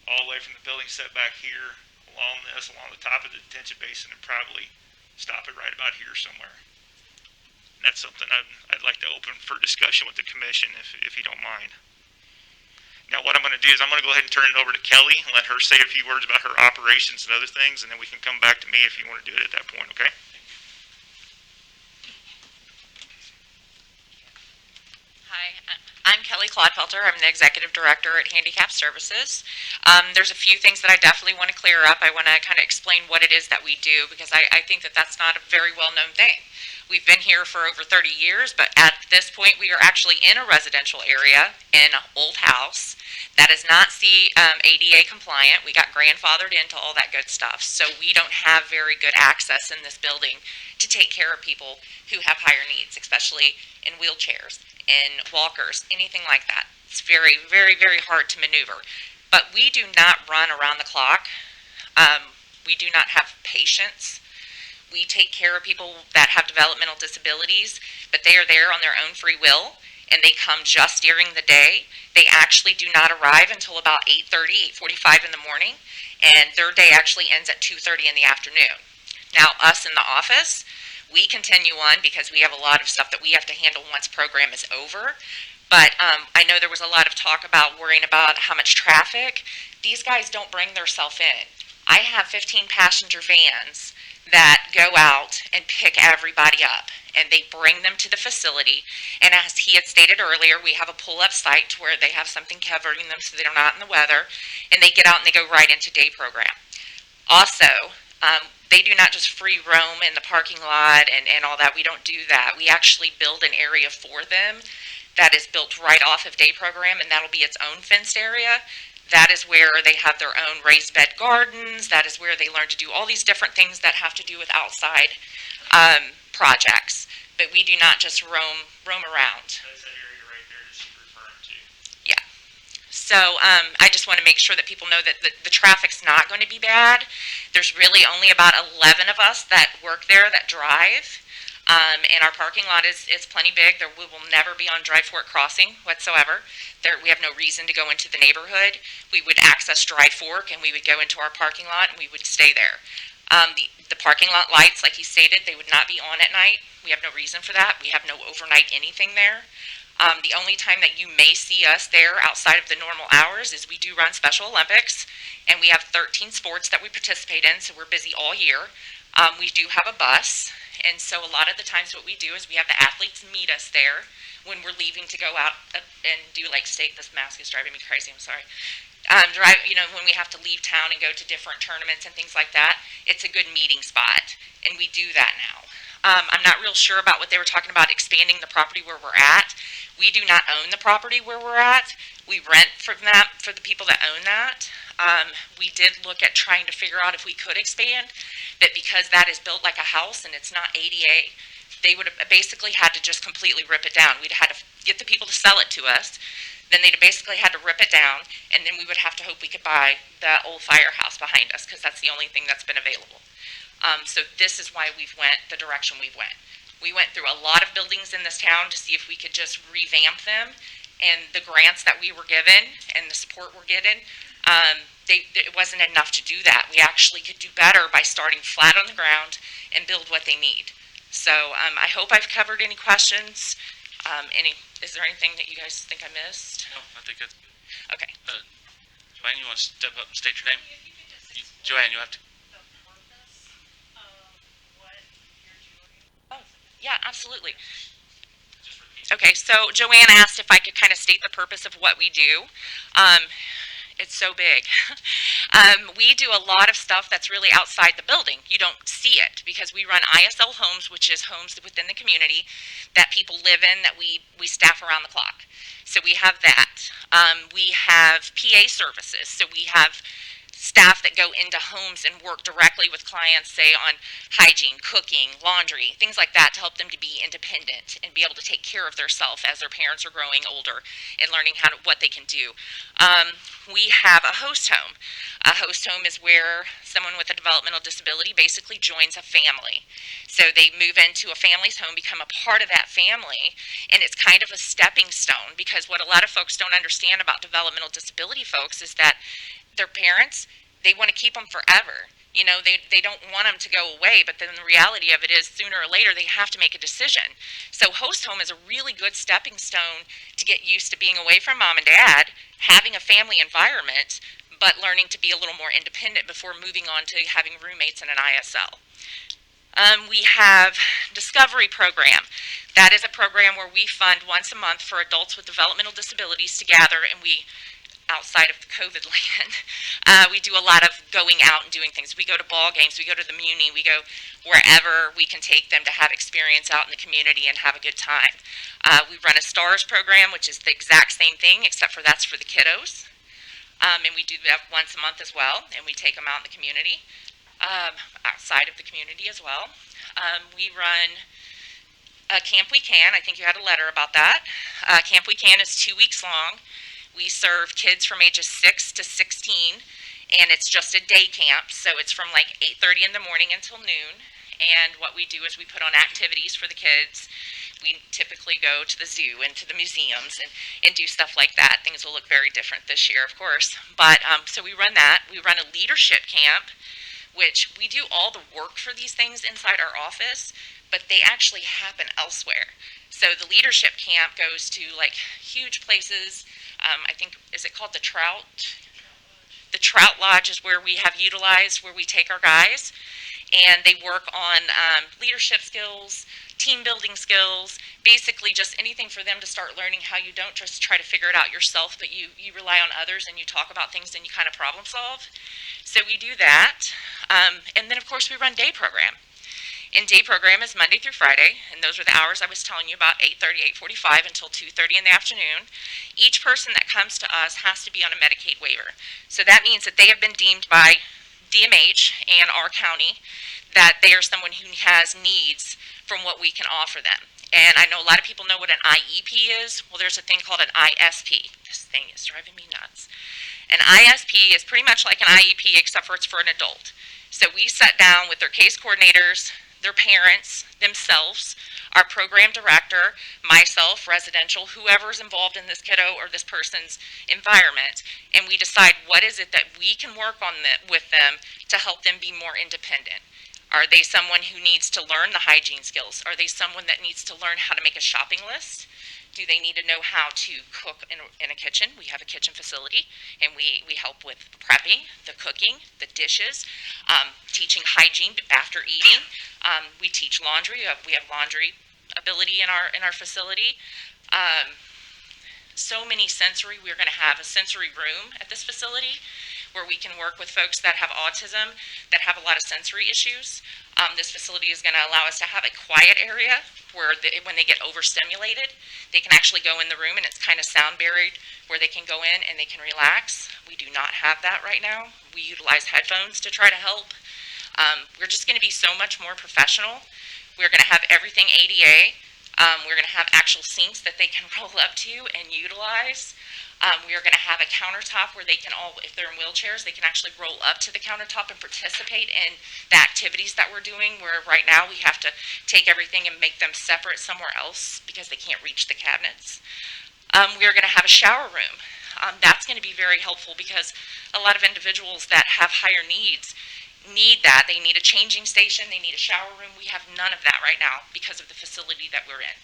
all the way from the building setback here, along the top of the detention basin, and probably stop it right about here somewhere. And that's something I'd like to open for discussion with the commission, if you don't mind. Now what I'm going to do is I'm going to go ahead and turn it over to Kelly and let her say a few words about her operations and other things, and then we can come back to me if you want to do it at that point, okay? I'm Kelly Clodfelter. I'm the Executive Director at Handicap Services. There's a few things that I definitely want to clear up. I want to kind of explain what it is that we do because I think that that's not a very well-known thing. We've been here for over 30 years, but at this point we are actually in a residential area in an old house that is not ADA compliant. We got grandfathered into all that good stuff, so we don't have very good access in this building to take care of people who have higher needs, especially in wheelchairs, in walkers, anything like that. It's very, very, very hard to maneuver. But we do not run around the clock. We do not have patience. We take care of people that have developmental disabilities, but they are there on their own free will, and they come just during the day. They actually do not arrive until about 8:30, 8:45 in the morning, and their day actually ends at 2:30 in the afternoon. Now, us in the office, we continue on because we have a lot of stuff that we have to handle once program is over. But I know there was a lot of talk about worrying about how much traffic. These guys don't bring their self in. I have 15 passenger vans that go out and pick everybody up, and they bring them to the facility. And as he had stated earlier, we have a pull-up site where they have something covering them so they're not in the weather, and they get out and they go right into day program. Also, they do not just free roam in the parking lot and all that. We don't do that. We actually build an area for them that is built right off of day program, and that'll be its own fenced area. That is where they have their own raised bed gardens. That is where they learn to do all these different things that have to do with outside projects. But we do not just roam around. That's that area right there that she's referring to. Yeah. So I just want to make sure that people know that the traffic's not going to be bad. There's really only about 11 of us that work there that drive. And our parking lot is plenty big. We will never be on Dry Fork Crossing whatsoever. We have no reason to go into the neighborhood. We would access Dry Fork and we would go into our parking lot and we would stay there. The parking lot lights, like he stated, they would not be on at night. We have no reason for that. We have no overnight anything there. The only time that you may see us there outside of the normal hours is we do run Special Olympics, and we have 13 sports that we participate in, so we're busy all year. We do have a bus. And so a lot of the times what we do is we have the athletes meet us there when we're leaving to go out and do like state. This mask is driving me crazy, I'm sorry. When we have to leave town and go to different tournaments and things like that, it's a good meeting spot, and we do that now. I'm not real sure about what they were talking about expanding the property where we're at. We do not own the property where we're at. We rent from that for the people that own that. We did look at trying to figure out if we could expand, but because that is built like a house and it's not ADA, they would have basically had to just completely rip it down. We'd had to get the people to sell it to us, then they'd basically had to rip it down, and then we would have to hope we could buy the old firehouse behind us because that's the only thing that's been available. So this is why we've went the direction we've went. We went through a lot of buildings in this town to see if we could just revamp them, and the grants that we were given and the support we're getting, it wasn't enough to do that. We actually could do better by starting flat on the ground and build what they need. So I hope I've covered any questions. Is there anything that you guys think I missed? No, I think that's good. Okay. Joanne, you want to step up and state your name? Joanne, you have to. Yeah, absolutely. Okay, so Joanne asked if I could kind of state the purpose of what we do. It's so big. We do a lot of stuff that's really outside the building. You don't see it because we run ISL homes, which is homes within the community that people live in that we staff around the clock. So we have that. We have PA services. So we have staff that go into homes and work directly with clients, say on hygiene, cooking, laundry, things like that to help them to be independent and be able to take care of themselves as their parents are growing older and learning what they can do. We have a host home. A host home is where someone with a developmental disability basically joins a family. So they move into a family's home, become a part of that family, and it's kind of a stepping stone because what a lot of folks don't understand about developmental disability folks is that their parents, they want to keep them forever. You know, they don't want them to go away, but then the reality of it is sooner or later they have to make a decision. So host home is a really good stepping stone to get used to being away from mom and dad, having a family environment, but learning to be a little more independent before moving on to having roommates in an ISL. We have Discovery Program. That is a program where we fund once a month for adults with developmental disabilities to gather, and we, outside of the COVID land, we do a lot of going out and doing things. We go to ball games, we go to the Muni, we go wherever we can take them to have experience out in the community and have a good time. We run a STARS program, which is the exact same thing, except for that's for the kiddos. And we do that once a month as well, and we take them out in the community, outside of the community as well. We run Camp We Can. I think you had a letter about that. Camp We Can is 2 weeks long. We serve kids from ages 6 to 16, and it's just a day camp, so it's from like 8:30 in the morning until noon. And what we do is we put on activities for the kids. We typically go to the zoo and to the museums and do stuff like that. Things will look very different this year, of course. But so we run that. We run a leadership camp, which we do all the work for these things inside our office, but they actually happen elsewhere. So the leadership camp goes to like huge places. I think, is it called the Trout? The Trout Lodge is where we have utilized, where we take our guys, and they work on leadership skills, team building skills, basically just anything for them to start learning how you don't just try to figure it out yourself, but you rely on others and you talk about things and you kind of problem solve. So we do that. And then, of course, we run day program. And day program is Monday through Friday, and those are the hours I was telling you about, 8:30, 8:45 until 2:30 in the afternoon. Each person that comes to us has to be on a Medicaid waiver. So that means that they have been deemed by DMH and our county that they are someone who has needs from what we can offer them. And I know a lot of people know what an IEP is. Well, there's a thing called an ISP. This thing is driving me nuts. An ISP is pretty much like an IEP, except for it's for an adult. So we sat down with their case coordinators, their parents, themselves, our program director, myself, residential, whoever's involved in this kiddo or this person's environment, and we decide what is it that we can work on with them to help them be more independent. Are they someone who needs to learn the hygiene skills? Are they someone that needs to learn how to make a shopping list? Do they need to know how to cook in a kitchen? We have a kitchen facility, and we help with prepping, the cooking, the dishes, teaching hygiene after eating. We teach laundry. We have laundry ability in our facility. So many sensory. We're going to have a sensory room at this facility where we can work with folks that have autism, that have a lot of sensory issues. This facility is going to allow us to have a quiet area where when they get overstimulated, they can actually go in the room and it's kind of sound buried where they can go in and they can relax. We do not have that right now. We utilize headphones to try to help. We're just going to be so much more professional. We're going to have everything ADA. We're going to have actual sinks that they can roll up to and utilize. We are going to have a countertop where they can all, if they're in wheelchairs, they can actually roll up to the countertop and participate in the activities that we're doing, where right now we have to take everything and make them separate somewhere else because they can't reach the cabinets. We are going to have a shower room. That's going to be very helpful because a lot of individuals that have higher needs need that. They need a changing station. They need a shower room. We have none of that right now because of the facility that we're in.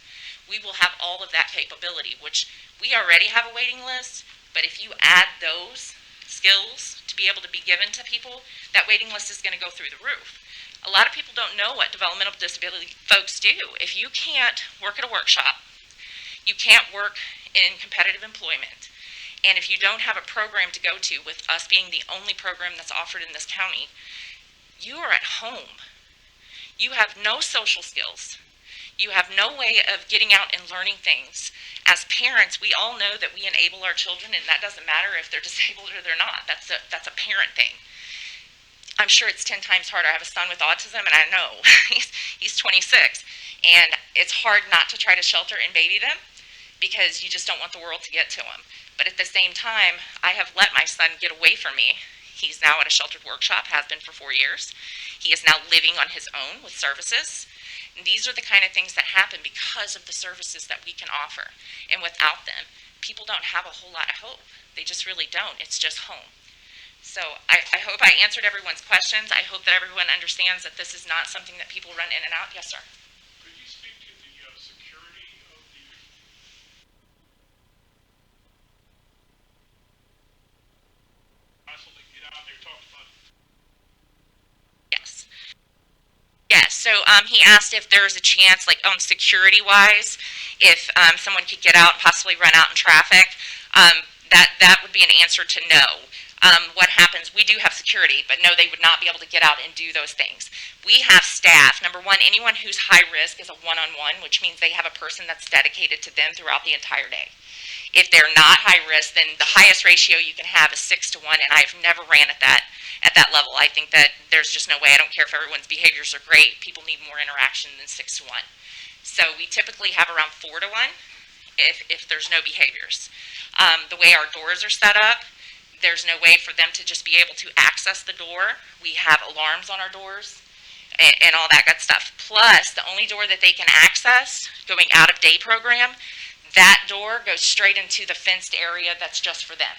We will have all of that capability, which we already have a waiting list, but if you add those skills to be able to be given to people, that waiting list is going to go through the roof. A lot of people don't know what developmental disability folks do. If you can't work at a workshop, you can't work in competitive employment, and if you don't have a program to go to, with us being the only program that's offered in this county, you are at home. You have no social skills. You have no way of getting out and learning things. As parents, we all know that we enable our children, and that doesn't matter if they're disabled or they're not. That's a parent thing. I'm sure it's 10 times harder. I have a son with autism, and I know he's 26, and it's hard not to try to shelter and baby them because you just don't want the world to get to them. But at the same time, I have let my son get away from me. He's now at a sheltered workshop, has been for 4 years. He is now living on his own with services. And these are the kind of things that happen because of the services that we can offer. And without them, people don't have a whole lot of hope. They just really don't. It's just home. So I hope I answered everyone's questions. I hope that everyone understands that this is not something that people run in and out. Yes, sir. Could you speak to the security of the possibly get out there, talk about? Yes. Yes. So he asked if there's a chance, like on security wise, if someone could get out and possibly run out in traffic. That would be an answer to no. What happens, we do have security, but no, they would not be able to get out and do those things. We have staff. Number one, anyone who's high risk is a one-on-one, which means they have a person that's dedicated to them throughout the entire day. If they're not high risk, then the highest ratio you can have is 6 to 1, and I've never ran at that level. I think that there's just no way. I don't care if everyone's behaviors are great. People need more interaction than 6 to 1. So we typically have around 4 to 1 if there's no behaviors. The way our doors are set up, there's no way for them to just be able to access the door. We have alarms on our doors and all that good stuff. Plus, the only door that they can access going out of day program, that door goes straight into the fenced area that's just for them.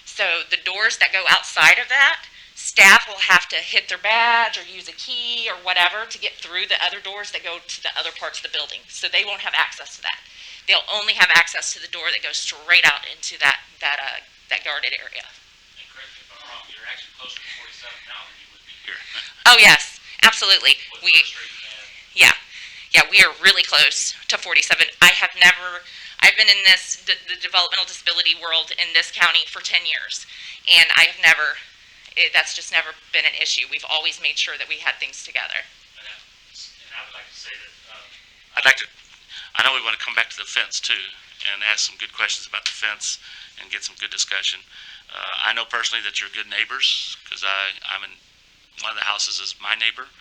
So the doors that go outside of that, staff will have to hit their badge or use a key or whatever to get through the other doors that go to the other parts of the building. So they won't have access to that. They'll only have access to the door that goes straight out into that guarded area. And correct me if I'm wrong, you're actually closer to 47 now than you would be here. Oh yes, absolutely. With We First Street and we are really close to 47. I've been in the developmental disability world in this county for 10 years, and that's just never been an issue. We've always made sure that we had things together. And I would like to say that I know we want to come back to the fence too and ask some good questions about the fence and get some good discussion. I know personally that you're good neighbors because I'm in one of the houses is my neighbor,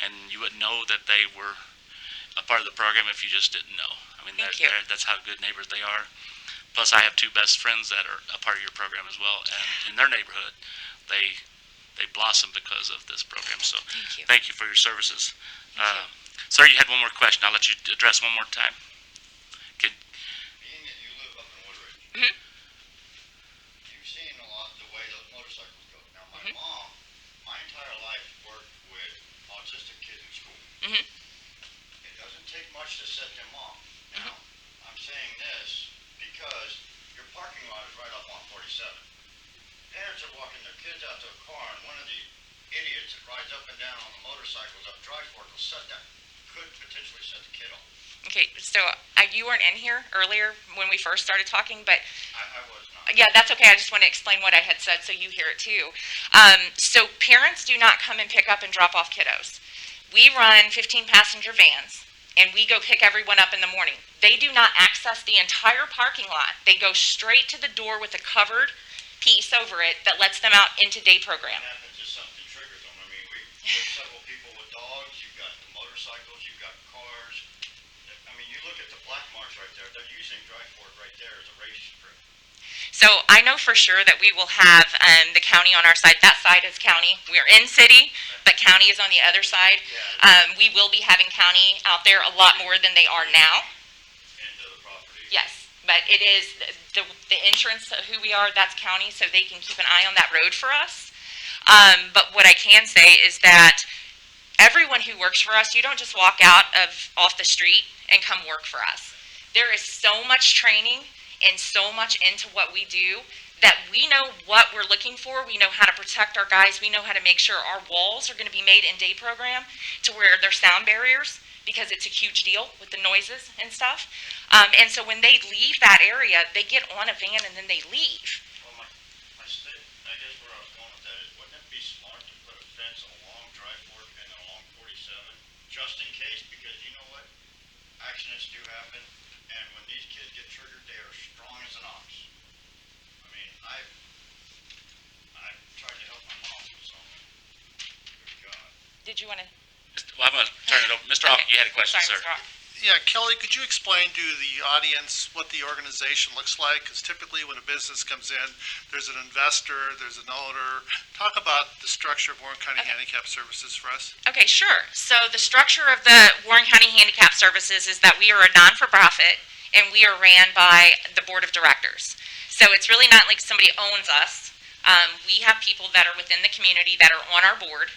and you wouldn't know that they were a part of the program if you just didn't know. I mean, that's how good neighbors they are. Plus, I have 2 best friends that are a part of your program as well, and in their neighborhood, they blossom because of this program. So, thank you for your services. Sir, you had one more question. I'll let you address one more time. Being that you live up in Woodridge, Mhm. you've seen a lot of the way those motorcycles go. Now, my mom, my entire life worked with autistic kids in school. Mhm. It doesn't take much to set them off. Now, I'm saying this because your parking lot is right up on 47. Parents are walking their kids out to a car, and one of the idiots that rides up and down on the motorcycles up Dry Fork will could potentially set the kid off. Okay, so you weren't in here earlier when we first started talking, but I was not. yeah, that's okay. I just want to explain what I had said so you hear it too. So parents do not come and pick up and drop off kiddos. We run 15-passenger vans, and we go pick everyone up in the morning. They do not access the entire parking lot. They go straight to the door with a covered piece over it that lets them out into day program. What happens if something triggers them? I mean, there's several people with dogs, you've got the motorcycles, you've got cars. I mean, you look at the black marks right there, they're using Dry Fork right there as a race strip. So I know for sure that we will have the county on our side. That side is county. We're in city, but county is on the other side. We will be having county out there a lot more than they are now. Into the property. Yes, but it is the entrance of who we are, that's county, so they can keep an eye on that road for us. But what I can say is that everyone who works for us, you don't just walk out off the street and come work for us. There is so much training and so much into what we do that we know what we're looking for. We know how to protect our guys. We know how to make sure our walls are going to be made in day program to where they're sound barriers, because it's a huge deal with the noises and stuff. And so when they leave that area, they get on a van and then they leave. Well, I guess where I was going with that is, wouldn't it be smart to put a fence along Dry Fork and along 47, just in case, because you know what? Accidents do happen, and when these kids get triggered, they are strong as an ox. I mean, I've tried to help my mom with something. Good God. Did you want to? Well, I'm going to turn it over. Mr. Hawk, you had a question, Sorry, sir. Mr. Hawk. Yeah, Kelly, could you explain to the audience what the organization looks like? Because typically when a business comes in, there's an investor, there's an owner. Talk about the structure of Warren County Handicap Services for us. Okay, sure. So the structure of the Warren County Handicap Services is that we are a non-for-profit and we are ran by the board of directors. So it's really not like somebody owns us. We have people that are within the community that are on our board.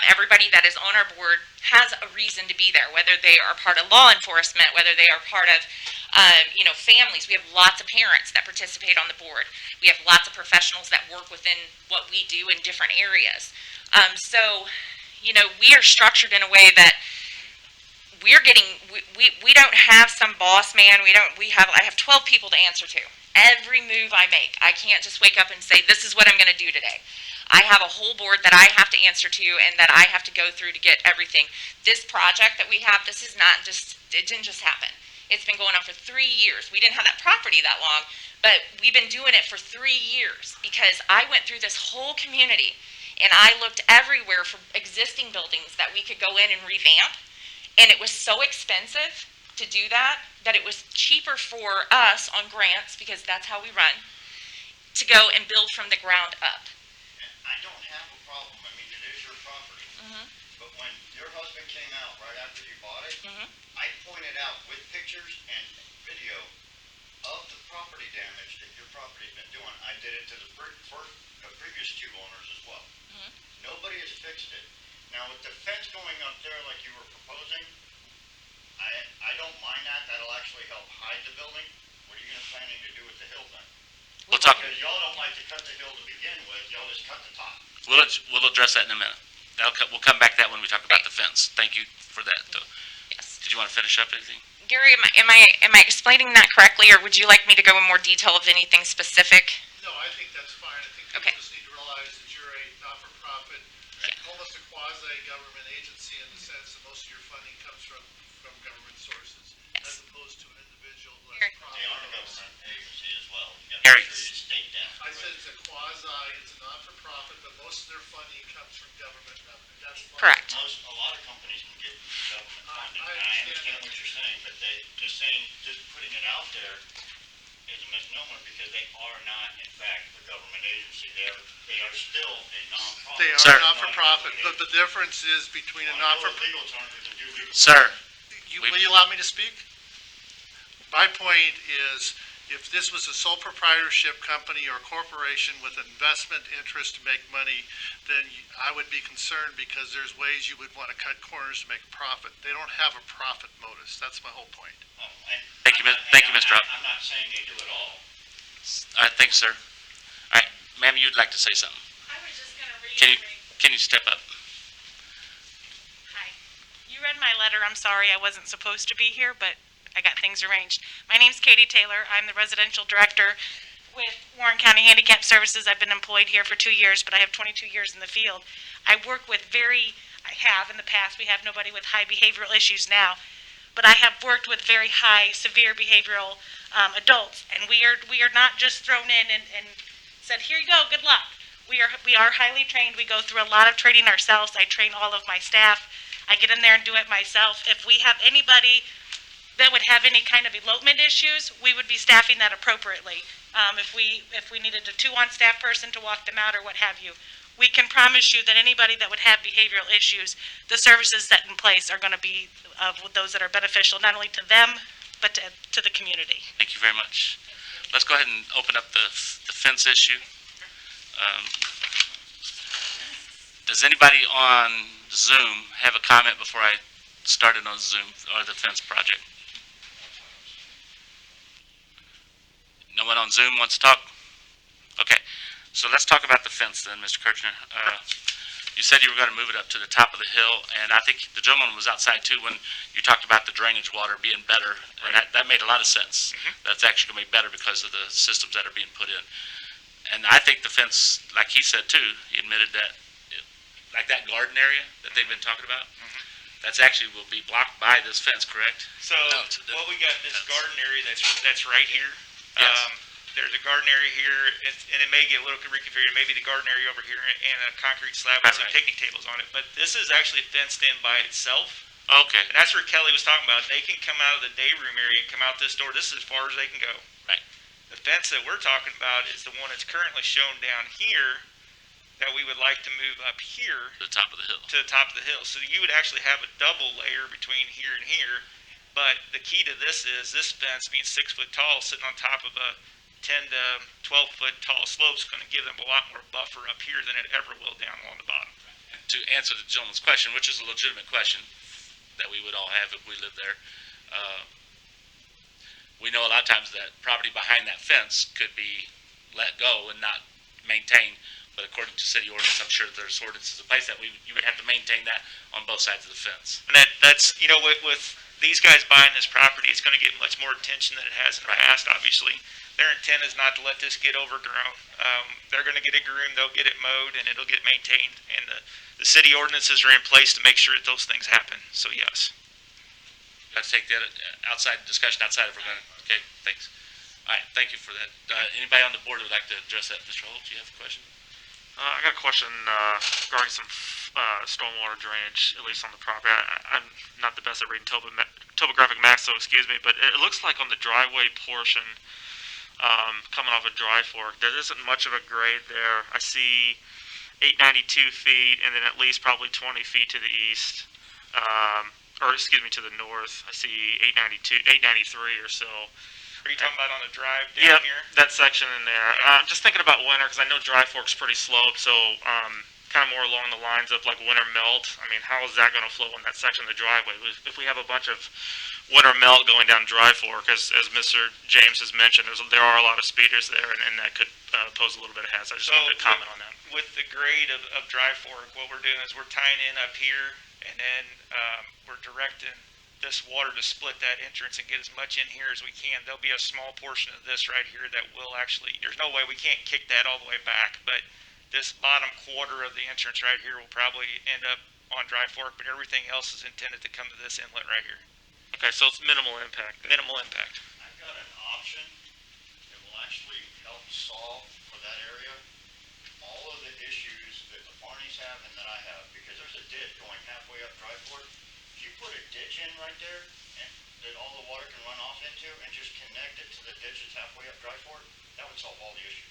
Everybody that is on our board has a reason to be there, whether they are part of law enforcement, whether they are part of, families. We have lots of parents that participate on the board. We have lots of professionals that work within what we do in different areas. We are structured in a way that we're getting, we don't have some boss man, I have 12 people to answer to. Every move I make, I can't just wake up and say, this is what I'm gonna do today. I have a whole board that I have to answer to and that I have to go through to get everything. This project that we have, this is not just, it didn't just happen. It's been going on for 3 years. We didn't have that property that long, but we've been doing it for 3 years because I went through this whole community and I looked everywhere for existing buildings that we could go in and revamp. And it was so expensive to do that it was cheaper for us on grants, because that's how we run, to go and build from the ground up. And I don't have a problem, I mean, it is your property. But when your husband came out right after you bought it, I pointed out with pictures and video of the property damage that your property's been doing. I did it to the previous 2 owners as well. Nobody has fixed it. Now with the fence going up there like you were proposing, I don't mind that. That'll actually help hide the building. What are you planning to do with the hill then? We'll talk. Because y'all don't like to cut the hill to begin with. Y'all just cut the top. We'll address that in a minute. We'll come back to that when we talk about the fence. Thank you for that, though. Yes. Did you want to finish up anything? Gary, am I explaining that correctly, or would you like me to go in more detail of anything specific? No, I think that's fine. I think Okay. people just need to realize that you're a not-for-profit, almost a quasi-government agency in the sense that most of your funding comes from government sources, as opposed to an individual Gary. that's They are a profit. government agency as well. You gotta Gary. make sure you state that. I said it's a it's a not-for-profit, but most of their funding comes from government revenue. That's fine. Correct. A lot of companies can get government funding, I and I understand understand what you're saying, but just putting it out there is a misnomer, because they are not, in fact, a government agency. They are still a nonprofit. They Sir. are not-for-profit, but the difference is between a not-for-profit. Legal terms, we can do legal. Sir, Will you allow me to speak? My point is, if this was a sole proprietorship company or corporation with an investment interest to make money, then I would be concerned, because there's ways you would want to cut corners to make a profit. They don't have a profit motive. That's my whole point. Thank you, Mr. Up. I'm not saying they do it all. All right, thanks, sir. All right, ma'am, you'd like to say something. I was just gonna Can you step up? Hi. You read my letter. I'm sorry I wasn't supposed to be here, but I got things arranged. My name's Katie Taylor. I'm the residential director with Warren County Handicap Services. I've been employed here for 2 years, but I have 22 years in the field. I work with I have in the past, we have nobody with high behavioral issues now, but I have worked with very high, severe behavioral adults, and we are not just thrown in and said, here you go, good luck. We are highly trained. We go through a lot of training ourselves. I train all of my staff. I get in there and do it myself. If we have anybody that would have any kind of elopement issues, we would be staffing that appropriately. If we needed a 2-on-staff person to walk them out or what have you, we can promise you that anybody that would have behavioral issues, the services set in place are going to be those that are beneficial not only to them but to the community. Thank you very much. Let's go ahead and open up the fence issue. Does anybody on Zoom have a comment before I started on Zoom or the fence project? No one on Zoom wants to talk? Okay, so let's talk about the fence then, Mr. Kirchner. You said you were going to move it up to the top of the hill, and I think the gentleman was outside too when you talked about the drainage water being better, and that made a lot of sense. That's actually going to be better because of the systems that are being put in. And I think the fence, like he said too, he admitted that, like that garden area that they've been talking about, that's actually will be blocked by this fence, correct? So, what we got this garden area that's right here. Yes. There's a garden area here, and it may get a little reconfigured. Maybe the garden area over here and a concrete slab with some picnic tables on it. But this is actually fenced in by itself. Okay. And that's where Kelly was talking about. They can come out of the day room area and come out this door. This is as far as they can go. Right. The fence that we're talking about is the one that's currently shown down here that we would like to move up here To the top of the hill. to the top of the hill. So you would actually have a double layer between here and here. But the key to this is this fence being 6 foot tall, sitting on top of a 10 to 12 foot tall slope is going to give them a lot more buffer up here than it ever will down along the bottom. To answer the gentleman's question, which is a legitimate question that we would all have if we lived there, we know a lot of times that property behind that fence could be let go and not maintained. But according to city ordinance, I'm sure there's ordinances in place that you would have to maintain that on both sides of the fence. And that's, you know, with these guys buying this property, it's gonna get much more attention than it has in the past, obviously. Their intent is not to let this get overgrown. They're gonna get it groomed, they'll get it mowed, and it'll get maintained. And the city ordinances are in place to make sure that those things happen, so yes. Let's take that outside discussion outside if we're gonna, okay, thanks. All right, thank you for that. Anybody on the board who would like to address that? Mr. Holt, do you have a question? I got a question regarding some stormwater drainage, at least on the property. I'm not the best at reading topographic maps, so excuse me, but it looks like on the driveway portion, coming off of Dry Fork, there isn't much of a grade there. I see 892 feet, and then at least probably 20 feet to the east, or excuse me, to the north. I see 893 or so. Are you talking about on the drive down here? That section in there. I'm just thinking about winter, because I know Dry Fork's pretty sloped, so kind of more along the lines of like winter melt. I mean, how is that going to flow in that section of the driveway? If we have a bunch of winter melt going down Dry Fork, as Mr. James has mentioned, there are a lot of speeders there, and that could pose a little bit of hazard. I just wanted to comment on that. With the grade of Dry Fork, what we're doing is we're tying in up here, and then we're directing this water to split that entrance and get as much in here as we can. There'll be a small portion of this right here that will actually, there's no way we can't kick that all the way back, but this bottom quarter of the entrance right here will probably end up on Dry Fork, but everything else is intended to come to this inlet right here. Okay, so it's minimal impact. Minimal impact. I've got an option that will actually help solve for that area all of the issues that the Farneys have and that I have, because there's a ditch going halfway up Dry Fork. If you put a ditch in right there, and that all the water can run off into, and just connect it to the ditch that's halfway up Dry Fork, that would solve all the issues.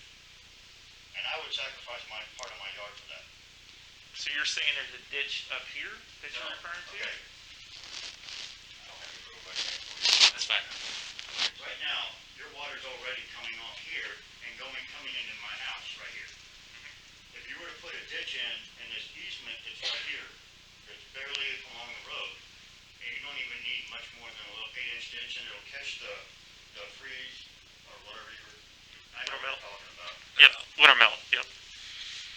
And I would sacrifice my part of my yard for that. So you're saying there's a ditch up here that you're referring to? Okay. I don't have a rule right there for you. That's fine. Right now, your water's already coming off here and coming into my house right here. If you were to put a ditch in this easement that's right here, that's barely along the road, and you don't even need much more than a little 8-inch ditch, and it'll catch the freeze or whatever I know what you're talking about. Yep, winter melt, yep.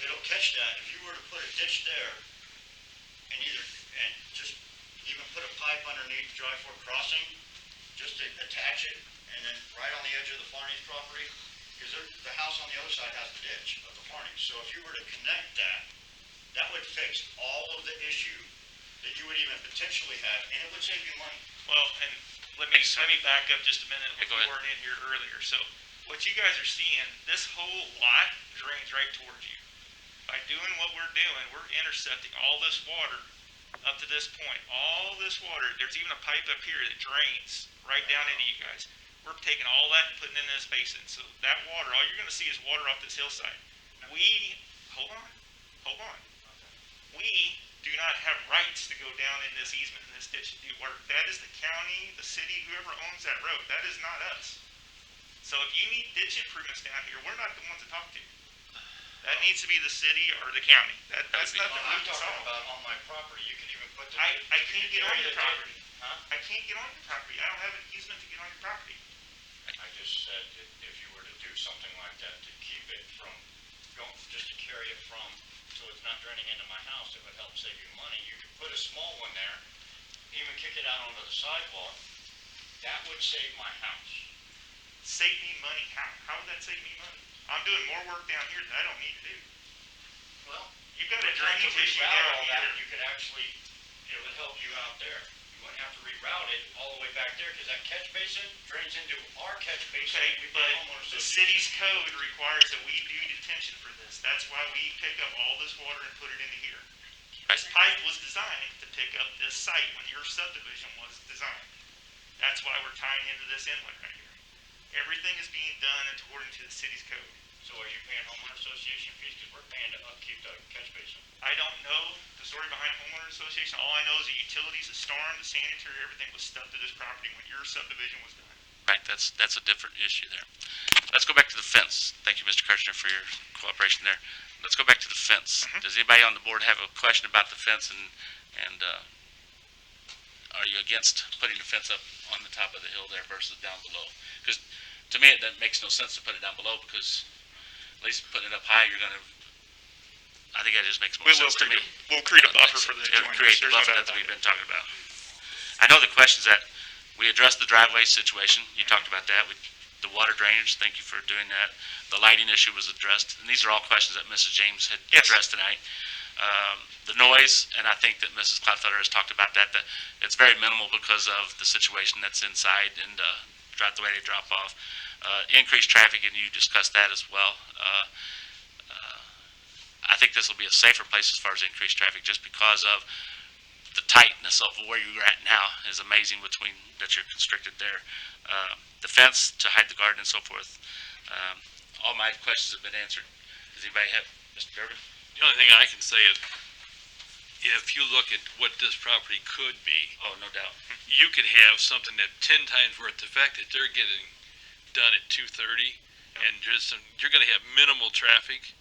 It'll catch that. If you were to put a ditch there and just even put a pipe underneath Dry Fork Crossing, just to attach it, and then right on the edge of the Farney's property, because the house on the other side has the ditch of the Farney's. So if you were to connect that, that would fix all of the issue that you would even potentially have, and it would save you money. Well, and let me back up just a minute. Okay, go We ahead. weren't in here earlier. So what you guys are seeing, this whole lot drains right towards you. By doing what we're doing, we're intercepting all this water up to this point. All this water, there's even a pipe up here that drains right down into you guys. We're taking all that and putting it in this basin. So that water, all you're going to see is water off this hillside. Hold on. We do not have rights to go down in this easement in this ditch to do work. That is the county, the city, whoever owns that road. That is not us. So if you need ditch improvements down here, we're not the ones to talk to. That needs to be the city or the county. That's nothing I'm we can talking solve. about on my property. You can even put the. I can't get on your property. Huh? I can't get on your property. I don't have an easement to get on your property. I just said that if you were to do something like that to keep it from just to carry it from, so it's not draining into my house, it would help save you money. You could put a small one there, even kick it out onto the sidewalk. That would save my house. Save me money. How would that save me money? I'm doing more work down here than I don't need to do. Well, You've got a you'd have to drainage issue reroute down all that. here. You could actually, it would help you out there. You wouldn't have to reroute it all the way back there, because that catch basin drains into our catch basin. Okay, We pay but homeowners the association. city's code requires that we do detention for this. That's why we pick up all this water and put it into here. This pipe was designed to pick up this site when your subdivision was designed. That's why we're tying into this inlet right here. Everything is being done according to the city's code. So are you paying homeowner association fees? Because we're paying to upkeep the catch basin. I don't know the story behind homeowner association. All I know is the utilities, the storm, the sanitary, everything was stubbed to this property when your subdivision was done. Right, that's a different issue there. Let's go back to the fence. Thank you, Mr. Kirchner, for your cooperation there. Let's go back to the fence. Does anybody on the board have a question about the fence, and are you against putting the fence up on the top of the hill there versus down below? Because to me, that makes no sense to put it down below, because at least putting it up high, you're going to I think that just makes more We will sense to me. We'll create a buffer for the It'll joiners. create the There's no buffer doubt that about we've it. been talking about. I know the questions that, we addressed the driveway situation, you talked about that, the water drainage, thank you for doing that. The lighting issue was addressed, and these are all questions that Mrs. James had Yes. addressed tonight. The noise, and I think that Mrs. Clodfelter has talked about that it's very minimal because of the situation that's inside and the way they drop off. Increased traffic, and you discussed that as well. I think this will be a safer place as far as increased traffic, just because of the tightness of where you're at now is amazing that you're constricted there. The fence to hide the garden and so forth. All my questions have been answered. Does anybody have, Mr. Durbin? The only thing I can say is, if you look at what this property could be, Oh, no doubt. you could have something that 10 times worth the fact that they're getting done at 2:30, and you're gonna have minimal traffic,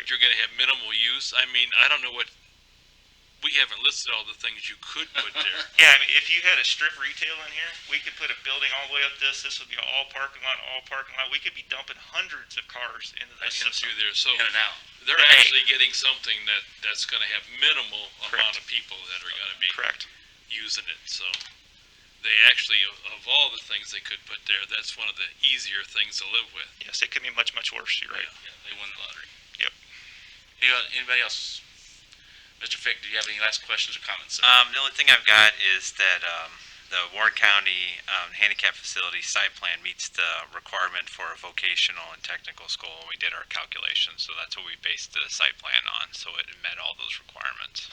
you're gonna have minimal use. I mean, I don't know what, we haven't listed all the things you could put there. Yeah, I mean, if you had a strip retail in here, we could put a building all the way up this would be all parking lot. We could be dumping hundreds of cars into I that see system. through there, so In and out. they're Hey. actually getting something that's gonna have minimal amount of people that are gonna be Correct. using it, so they actually, of all the things they could put there, that's one of the easier things to live with. Yes, it could be much, much worse, you're right. Yeah, they won the lottery. Yep. Anybody else? Mr. Fick, do you have any last questions or comments, sir? The only thing I've got is that the Warren County handicap facility site plan meets the requirement for a vocational and technical school. We did our calculations, so that's what we based the site plan on, so it met all those requirements.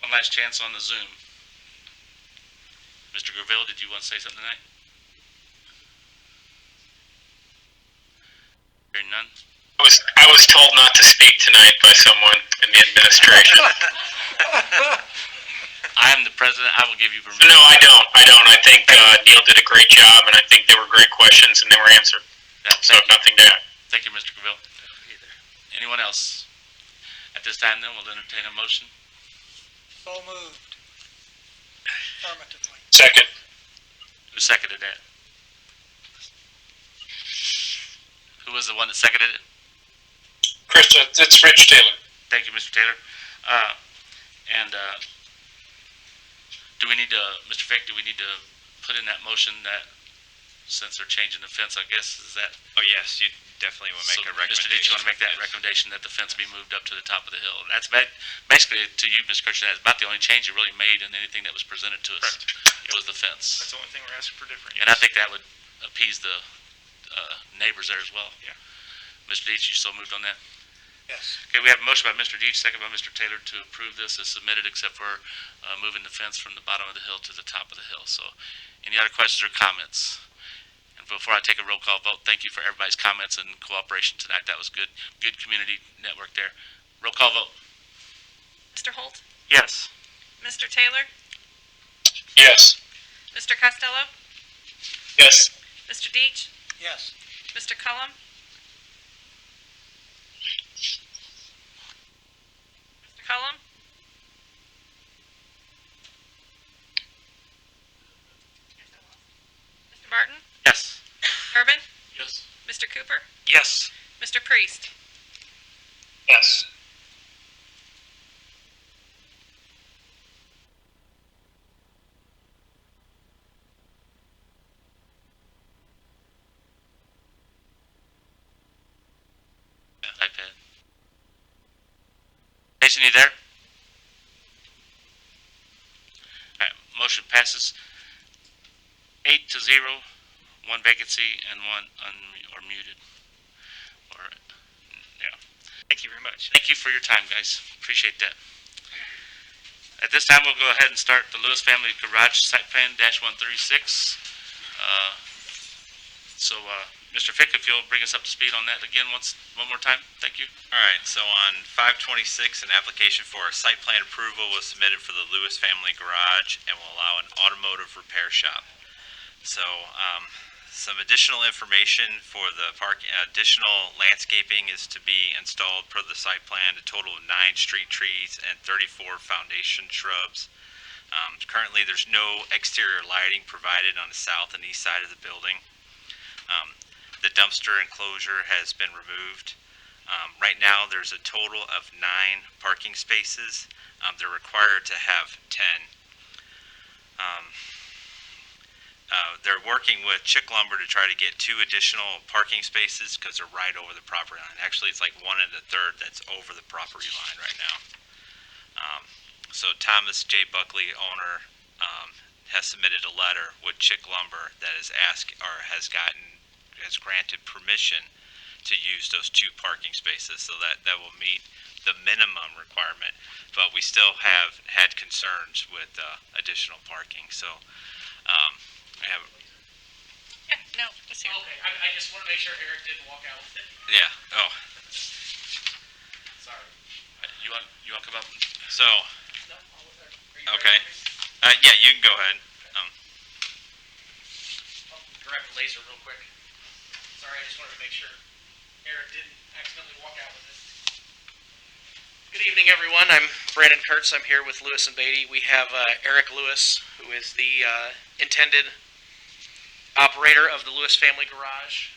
One last chance on the Zoom. Mr. Graville, did you want to say something tonight? Hearing none? I was told not to speak tonight by someone in the administration. I am the president, I will give you permission. No, I don't. I think Neil did a great job, and I think they were great questions, and they were answered. Yeah, So nothing to add. Thank you, Mr. Graville. Anyone else? At this time, then, we'll entertain a motion. So moved. Affirmatively. Second. Who seconded that? Who was the one that seconded it? Krista, it's Rich Taylor. Thank you, Mr. Taylor. Do we need to, Mr. Fick, do we need to put in that motion that, since they're changing the fence, I guess, is that? Oh, yes, you definitely will make a recommendation. Mr. Deitch, you want to make that recommendation that the fence be moved up to the top of the hill? That's basically, to you, Ms. Kirchner, that's about the only change you really made in anything that was presented to us. Correct. Was the fence. That's the only thing we're asking for different. And I think that would appease the neighbors there as well. Yeah. Mr. Deitch, you so moved on that? Yes. Okay, we have a motion by Mr. Deitch, second by Mr. Taylor to approve this as submitted, except for moving the fence from the bottom of the hill to the top of the hill. So, any other questions or comments? And before I take a roll call vote, thank you for everybody's comments and cooperation tonight. That was good community network there. Roll call vote. Mr. Holt? Yes. Mr. Taylor? Yes. Mr. Costello? Yes. Mr. Deitch? Yes. Mr. Cullum? Mr. Cullum? Mr. Martin? Yes. Urban? Yes. Mr. Cooper? Yes. Mr. Priest? Yes. iPad. Jason, you there? All right, motion passes 8-0, one vacancy and one muted. Yeah. Thank you very much. Thank you for your time, guys. Appreciate that. At this time, we'll go ahead and start the Lewis Family Garage Site Plan -136. Mr. Fick, if you'll bring us up to speed on that again one more time, thank you. All right, so on 5/26, an application for a site plan approval was submitted for the Lewis Family Garage and will allow an automotive repair shop. So, some additional information for the park, additional landscaping is to be installed per the site plan, a total of 9 street trees and 34 foundation shrubs. Currently, there's no exterior lighting provided on the south and east side of the building. The dumpster enclosure has been removed. Right now, there's a total of 9 parking spaces. They're required to have 10. They're working with Chick Lumber to try to get 2 additional parking spaces because they're right over the property line. Actually, it's like 1 1/3 that's over the property line right now. So Thomas J. Buckley, owner, has submitted a letter with Chick Lumber that has granted permission to use those 2 parking spaces, so that will meet the minimum requirement. But we still have had concerns with additional parking. So I have. Yeah, no, it's here. Okay, I just want to make sure Eric didn't walk out with it. Yeah. Oh. Sorry. You want to come up? So. No, are you Okay. ready? Yeah, you can go ahead. I'll grab the laser real quick. Sorry, I just wanted to make sure Eric didn't accidentally walk out with it. Good evening, everyone. I'm Brandon Kurtz. I'm here with Lewis and Beatty. We have Eric Lewis, who is the intended operator of the Lewis Family Garage.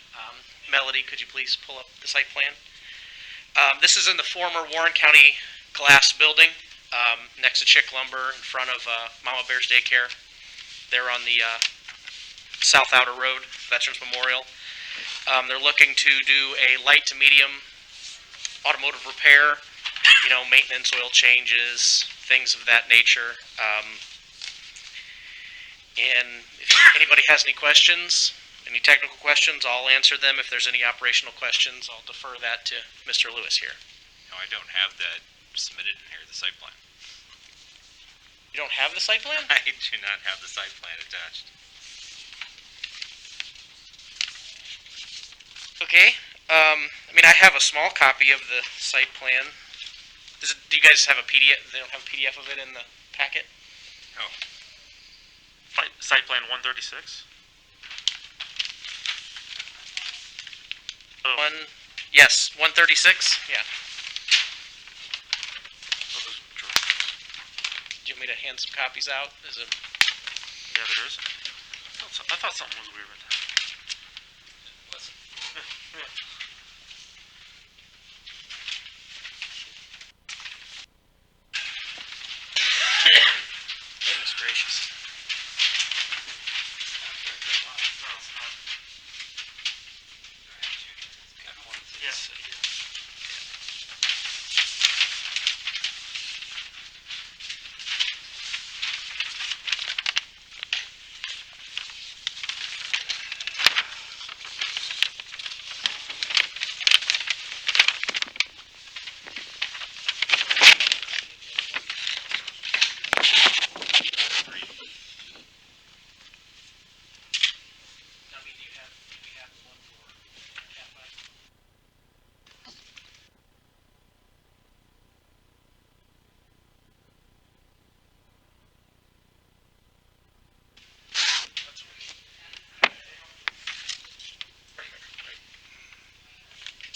Melody, could you please pull up the site plan? This is in the former Warren County Glass Building, next to Chick Lumber, in front of Mama Bear's Daycare. They're on the South Outer Road, Veterans Memorial. They're looking to do a light to medium automotive repair, maintenance, oil changes, things of that nature. And if anybody has any questions, any technical questions, I'll answer them. If there's any operational questions, I'll defer that to Mr. Lewis here. No, I don't have that submitted in here, the site plan. You don't have the site plan? I do not have the site plan attached. Okay. I have a small copy of the site plan. Do you guys have a PDF? They don't have a PDF of it in the packet? Oh. Site plan 136? Oh. Yes, 136? Yeah. Do you want me to hand some copies out? Yeah, there is. I thought something was weird with that. Goodness gracious. Yes.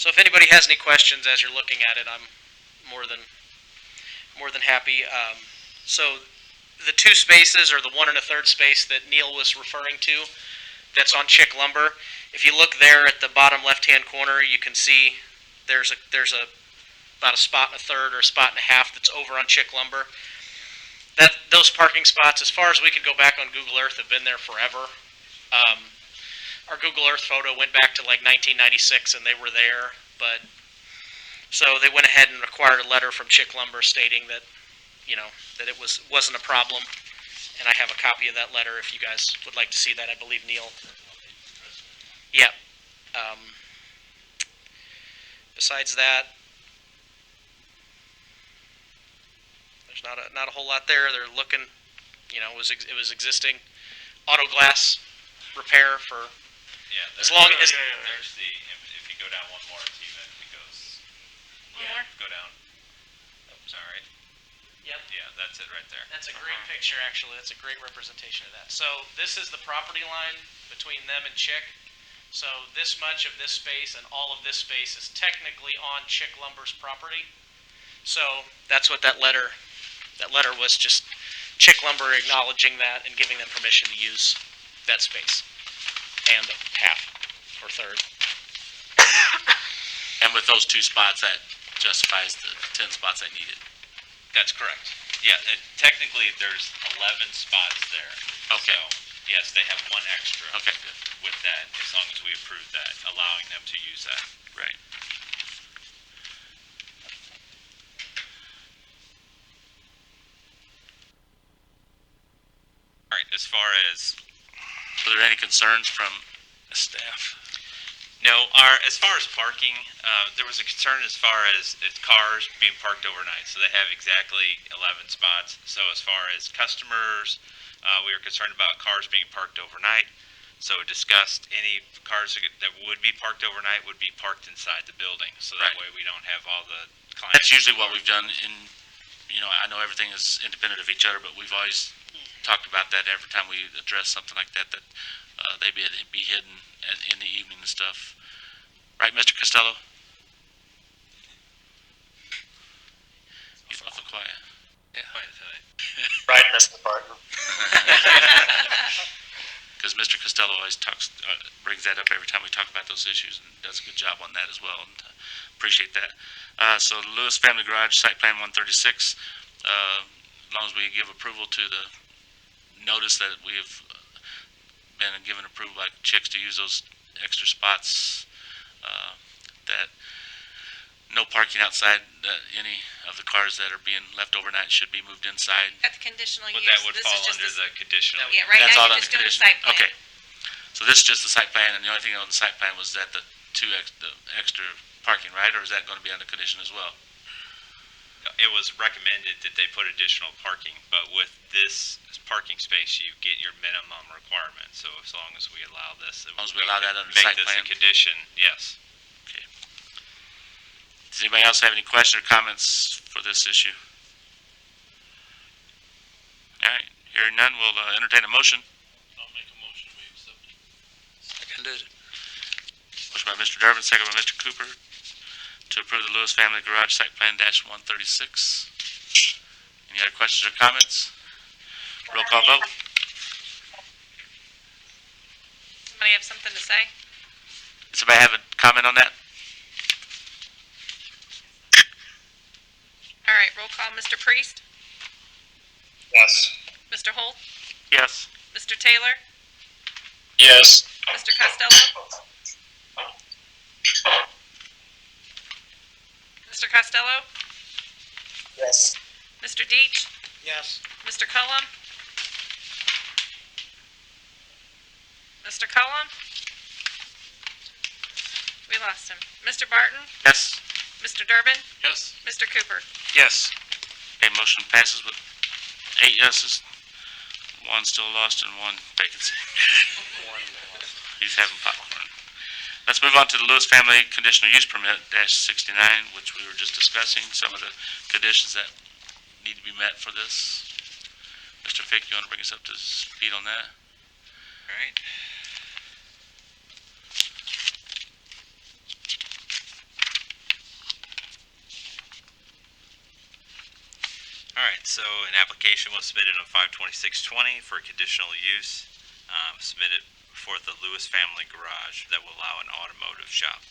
So if anybody has any questions as you're looking at it, I'm more than happy. So the 2 spaces, or the 1 1/3 space that Neil was referring to, that's on Chick Lumber. If you look there at the bottom left-hand corner, you can see there's about a spot and a third or a spot and a half that's over on Chick Lumber. Those parking spots, as far as we could go back on Google Earth, have been there forever. Our Google Earth photo went back to like 1996, and they were there. But so they went ahead and acquired a letter from Chick Lumber stating that, that it wasn't a problem. And I have a copy of that letter if you guys would like to see that. I believe Neil. Yeah. Besides that, there's not a whole lot there. They're looking, it was existing auto glass repair for. Yeah, as long as there's if you go down one more, it's even. It goes. One more? Go down. Oh, sorry. Yep. Yeah, that's it right there. That's a great picture, actually. That's a great representation of that. So this is the property line between them and Chick. So this much of this space and all of this space is technically on Chick Lumber's property. So that's what that letter was, just Chick Lumber acknowledging that and giving them permission to use that space. And half or third. And And with those 2 spots, that justifies the 10 spots I needed. That's correct. Yeah, technically, there's 11 spots there. Okay. So, yes, they have 1 extra. Okay, good. With that, as long as we approve that, allowing them to use that. Right. All right, as far as Were there any concerns from the staff? No, as far as parking, there was a concern as far as cars being parked overnight. So they have exactly 11 spots. So as far as customers, we were concerned about cars being parked overnight. So we discussed any cars that would be parked overnight would be parked inside the building. So that way we don't have all the clients. That's usually what we've done in, I know everything is independent of each other, but we've always talked about that every time we address something like that, they be hidden in the evening and stuff. Right, Mr. Costello? He's awful quiet. Yeah. Quiet tonight. Right, Mr. Barton. Because Mr. Costello always brings that up every time we talk about those issues and does a good job on that as well, and appreciate that. So Lewis Family Garage, Site Plan 136, as long as we give approval to the notice that we have been given approval by Chicks to use those extra spots, that no parking outside, any of the cars that are being left overnight should be moved inside. That's conditional But use. that would This fall is just under the conditional. Yeah, right That's now all you're under just doing the condition. site plan. Okay. So this is just the site plan, and the only thing on the site plan was that the extra parking, right? Or is that going to be under condition as well? It was recommended that they put additional parking, but with this parking space, you get your minimum requirement. So as long as we allow this, As long as we allow that under make site this plan. a condition, yes. Okay. Does anybody else have any questions or comments for this issue? All right. Hearing none, we'll entertain a motion. I'll make a motion, we accept it. Seconded. Motion by Mr. Durbin, second by Mr. Cooper, to approve the Lewis Family Garage Site Plan -136. Any other questions or comments? Roll call vote. Somebody have something to say? Does anybody have a comment on that? All right, roll call. Mr. Priest? Yes. Mr. Holt? Yes. Mr. Taylor? Yes. Mr. Costello? Mr. Costello? Yes. Mr. Deach? Yes. Mr. Cullum? Mr. Cullum? We lost him. Mr. Barton? Yes. Mr. Durbin? Yes. Mr. Cooper? Yes. Okay, motion passes with 8 yeses, 1 still lost and 1 vacancy. He's having popcorn. Let's move on to the Lewis Family Conditional Use Permit -69, which we were just discussing, some of the conditions that need to be met for this. Mr. Fick, you want to bring us up to speed on that? All right. All right, so an application was submitted on 5/26/20 for conditional use, submitted for the Lewis Family Garage that will allow an automotive shop.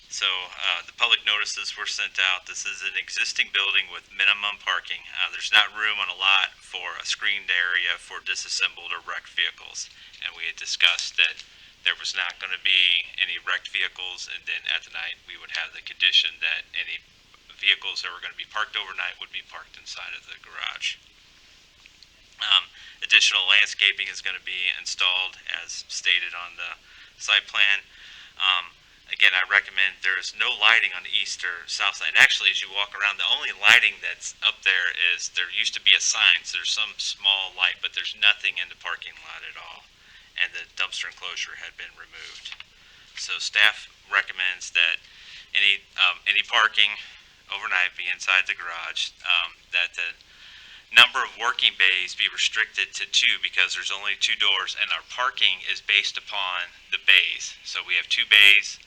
So the public notices were sent out. This is an existing building with minimum parking. There's not room on a lot for a screened area for disassembled or wrecked vehicles. And we had discussed that there was not going to be any wrecked vehicles, and then at the night we would have the condition that any vehicles that were going to be parked overnight would be parked inside of the garage. Additional landscaping is going to be installed as stated on the site plan. Again, I recommend there's no lighting on the east or south side. Actually, as you walk around, the only lighting that's up there is, there used to be a sign, so there's some small light, but there's nothing in the parking lot at all. And the dumpster enclosure had been removed. So staff recommends that any parking overnight be inside the garage, that the number of working bays be restricted to 2 because there's only 2 doors, and our parking is based upon the bays. So we have 2 bays.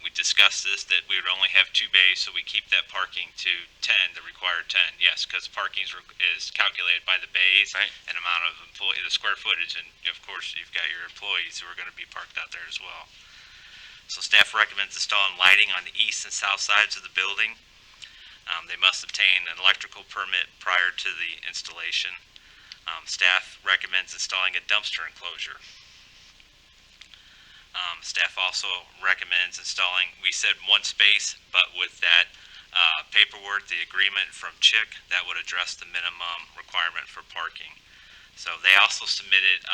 We discussed this, that we would only have 2 bays, so we keep that parking to 10, the required 10. Yes, because parking is calculated by the bays, Right. and amount of the square footage, and of course you've got your employees who are going to be parked out there as well. So staff recommends installing lighting on the east and south sides of the building. They must obtain an electrical permit prior to the installation. Staff recommends installing a dumpster enclosure. Staff also recommends installing, we said one space, but with that paperwork, the agreement from Chick, that would address the minimum requirement for parking. So they also submitted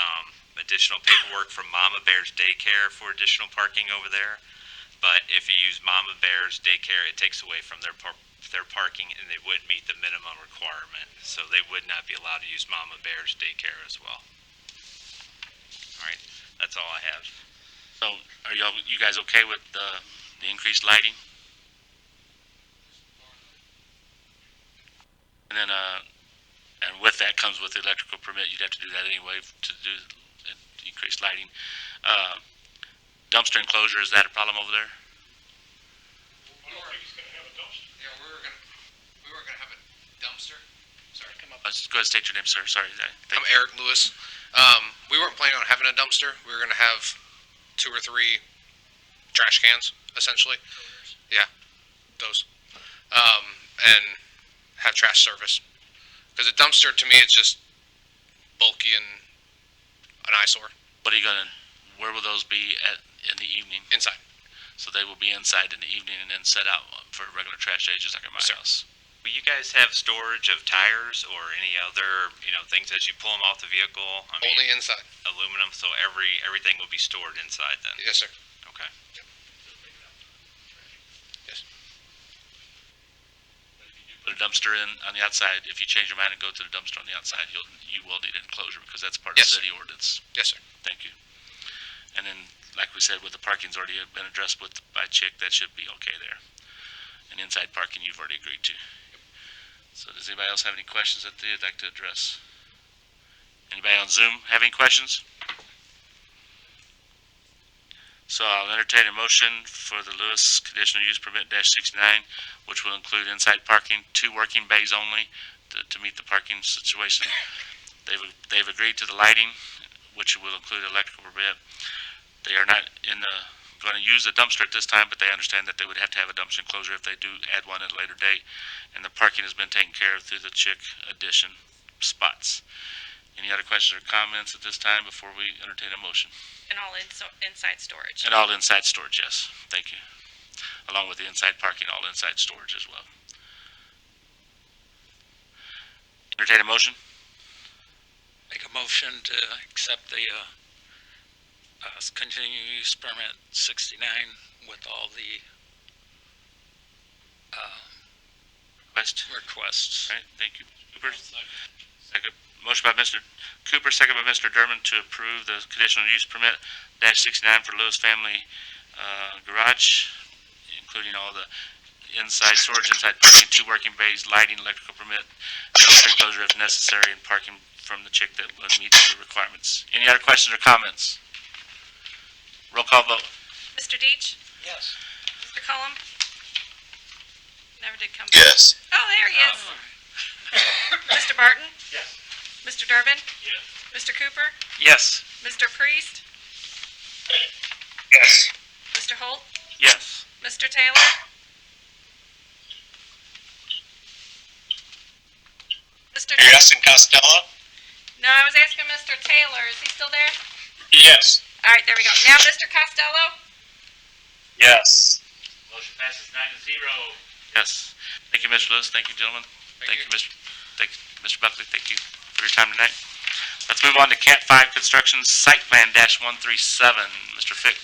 additional paperwork from Mama Bear's Daycare for additional parking over there. But if you use Mama Bear's Daycare, it takes away from their parking, and they would meet the minimum requirement. So they would not be allowed to use Mama Bear's Daycare as well. All right, that's all I have. So, are you guys okay with the increased lighting? And then, and with that comes with the electrical permit. You'd have to do that anyway to do the increased lighting. Dumpster enclosure, is that a problem over there? Yeah, we were gonna have a dumpster. Sorry, come up. Go ahead and state your name, sir. Sorry. I'm Eric Lewis. We weren't planning on having a dumpster. We were gonna have 2 or 3 trash cans, essentially. Yeah, those. And have trash service. Because a dumpster, to me, it's just bulky and an eyesore. Where will those be in the evening? Inside. So they will be inside in the evening and then set out for regular trash day, just like at my house. Will you guys have storage of tires or any other, things as you pull them off the vehicle? Only inside. Aluminum, so everything will be stored inside then? Yes, sir. Okay. Yes. Put a dumpster in on the outside. If you change your mind and go to the dumpster on the outside, you will need an enclosure because that's part of the city ordinance. Yes, sir. Thank you. And then, like we said, with the parking's already been addressed by Chick, that should be okay there. And inside parking, you've already agreed to. So does anybody else have any questions that they'd like to address? Anybody on Zoom have any questions? So I'll entertain a motion for the Lewis Conditional Use Permit -69, which will include inside parking, 2 working bays only to meet the parking situation. They've agreed to the lighting, which will include electrical permit. They are not going to use a dumpster at this time, but they understand that they would have to have a dumpster enclosure if they do add one at a later date. And the parking has been taken care of through the Chick addition spots. Any other questions or comments at this time before we entertain a motion? And all inside storage. And all inside storage, yes. Thank you. Along with the inside parking, all inside storage as well. Entertain a motion? Make a motion to accept the continued use permit 69 with all the requests. All right, thank you. Cooper. Second. Motion by Mr. Cooper, second by Mr. Durman to approve the conditional use permit -69 for Lewis Family Garage, including all the inside storage, inside parking, 2 working bays, lighting, electrical permit, dumpster enclosure if necessary, and parking from the Chick that would meet the requirements. Any other questions or comments? Roll call vote. Mr. Deitch? Yes. Mr. Cullum? Never did come back. Yes. Oh, there he is. Mr. Barton? Yes. Mr. Durbin? Yes. Mr. Cooper? Yes. Mr. Priest? Yes. Mr. Holt? Yes. Mr. Taylor? Mr. Are you asking Costello? No, I was asking Mr. Taylor. Is he still there? Yes. All right, there we go. Now, Mr. Costello? Yes. Motion passes 9-0. Yes. Thank you, Mr. Lewis. Thank you, gentlemen. Thank you, Mr. Buckley. Thank you for your time tonight. Let's move on to Cat 5 Construction Site Plan -137. Mr. Fick.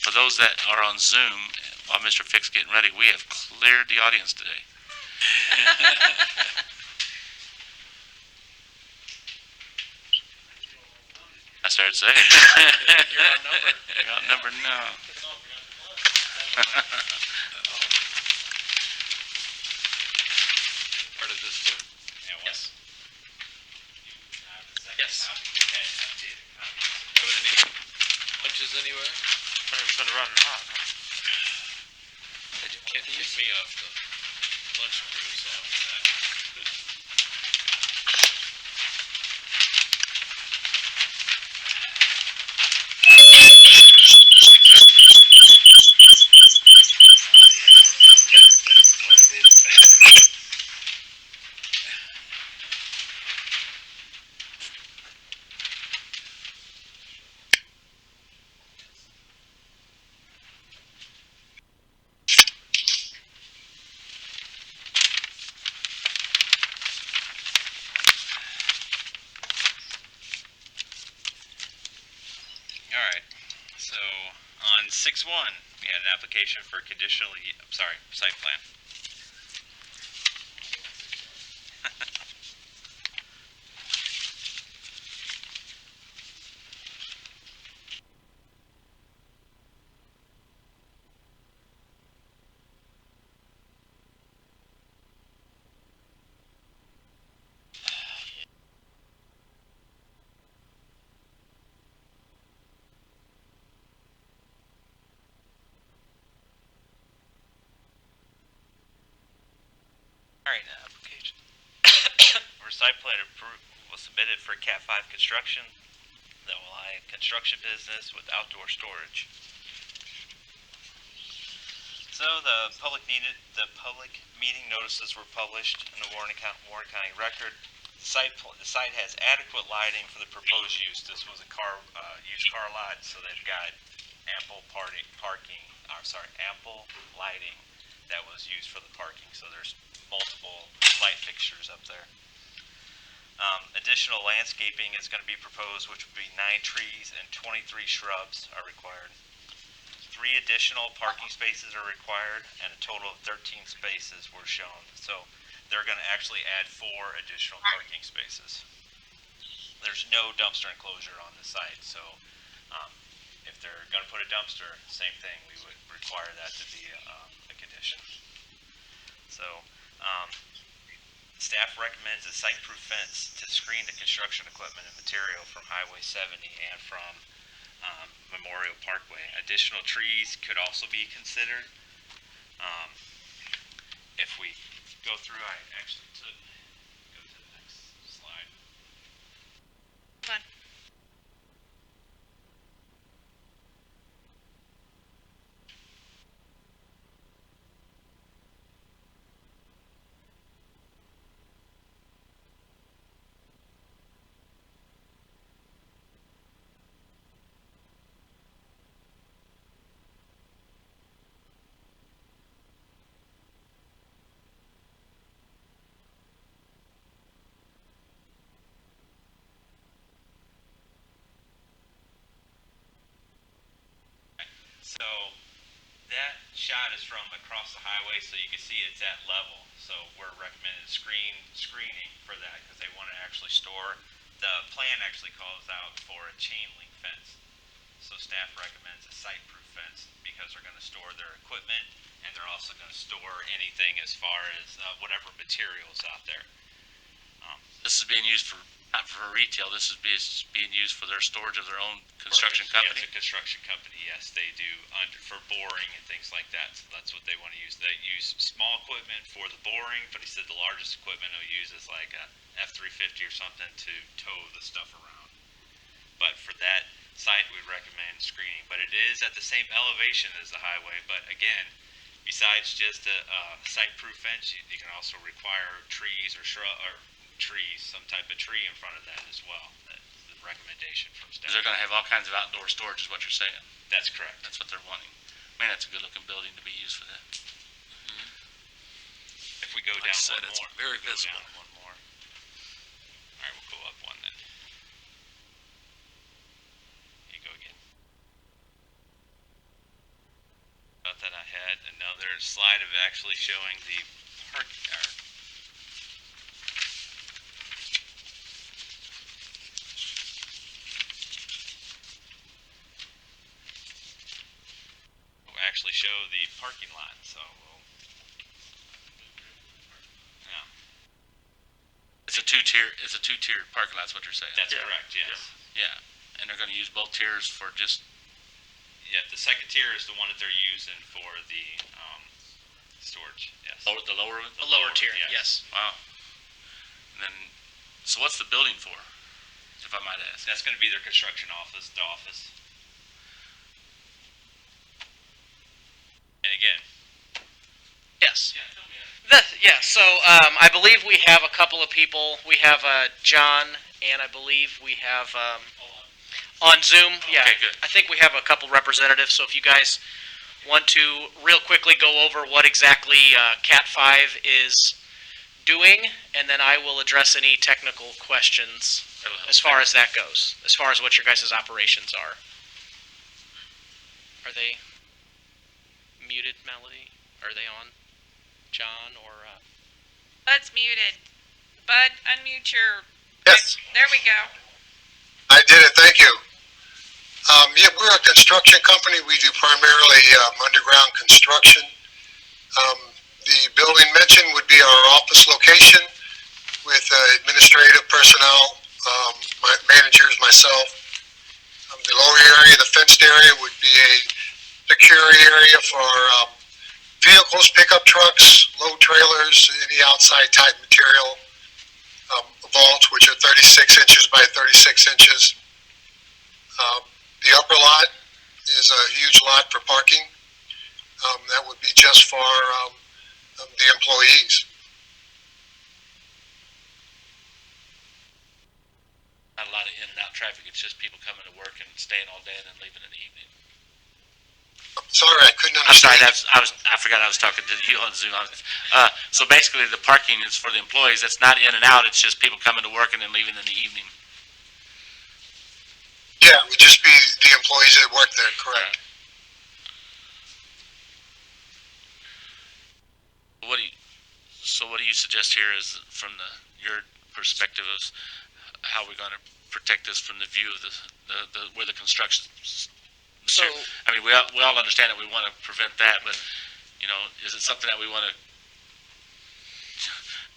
For those that are on Zoom, while Mr. Fick's getting ready, we have cleared the audience today. I started saying. You're outnumbered now. Part of this too. lunches anywhere? It's been running hot. You can't kick me off the lunch crew, so. All right, so on 6-1, we had an application for site plan. All right, application for site plan approval was submitted for Cat 5 construction, the Illinois construction business with outdoor storage. So the public meeting notices were published in the Warren County Record. The site has adequate lighting for the proposed use. This was a used car lot, so they've got ample ample lighting that was used for the parking. So there's multiple light fixtures up there. Additional landscaping is going to be proposed, which would be 9 trees and 23 shrubs are required. 3 additional parking spaces are required, and a total of 13 spaces were shown. So they're going to actually add 4 additional parking spaces. There's no dumpster enclosure on the site, so if they're going to put a dumpster, same thing, we would require that to be a condition. So staff recommends a site-proof fence to screen the construction equipment and material from Highway 70 and from Memorial Parkway. Additional trees could also be considered. If we go through, I actually go to the next slide. Fun. So that shot is from across the highway, so you can see it's at level. So we're recommending screening for that because they want to actually store. The plan actually calls out for a chain link fence. So staff recommends a site-proof fence because they're going to store their equipment and they're also going to store anything as far as whatever materials out there. This is being used not for retail, this is being used for their storage of their own construction company? Yeah, it's a construction company, yes, they do for boring and things like that, so that's what they want to use. They use small equipment for the boring, but he said the largest equipment they'll use is like a F-350 or something to tow the stuff around. But for that site, we recommend screening, but it is at the same elevation as the highway, but again, besides just a site-proof fence, you can also require trees or trees, some type of tree in front of that as well. That's the recommendation from staff. Because they're gonna have all kinds of outdoor storage is what you're saying. That's correct. That's what they're wanting. Man, that's a good looking building to be used for that. If we go Like down I said, one it's more. very Go visible. down one more. All right, we'll go up one then. Here you go again. Thought that I had another slide of actually showing the we'll actually show the parking lot, so we'll. Yeah. It's a two-tier parking lot, is what you're saying. That's correct, yes. Yeah, and they're gonna use both tiers for just Yeah, the second tier is the one that they're using for the, storage, yes. The lower one? A lower tier, yes. Wow. And then, so what's the building for, if I might ask? That's gonna be their construction office, the office. And again. Yes. So I believe we have a couple of people. We have John, and I believe we have on Zoom. Yeah, Okay, good. I think we have a couple representatives. So if you guys want to real quickly go over what exactly Cat 5 is doing, and then I will address any technical questions as far as that goes, as far as what your guys' operations are. Are they muted, Melody? Are they on? John or... Bud's muted. Bud, unmute your... Yes, There we go. I did it. Thank you. Yeah, we're a construction company. We do primarily underground construction. The building mentioned would be our office location with administrative personnel, managers, myself. The lower area, the fenced area, would be a secure area for vehicles, pickup trucks, load trailers, any outside type material. Vaults, which are 36 inches by 36 inches. The upper lot is a huge lot for parking. That would be just for the employees. Not a lot of in and out traffic, it's just people coming to work and staying all day and then leaving in the evening. Sorry, I couldn't I'm sorry, understand. I forgot I was talking to you on Zoom. So basically, the parking is for the employees. It's not in and out. It's just people coming to work and then leaving in the evening. Yeah, it would just be the employees that work there, correct. What do you suggest here is from your perspective of how we're going to protect this from the view of the where the construction. So, I mean, we all understand that we want to prevent that, but is it something that we want to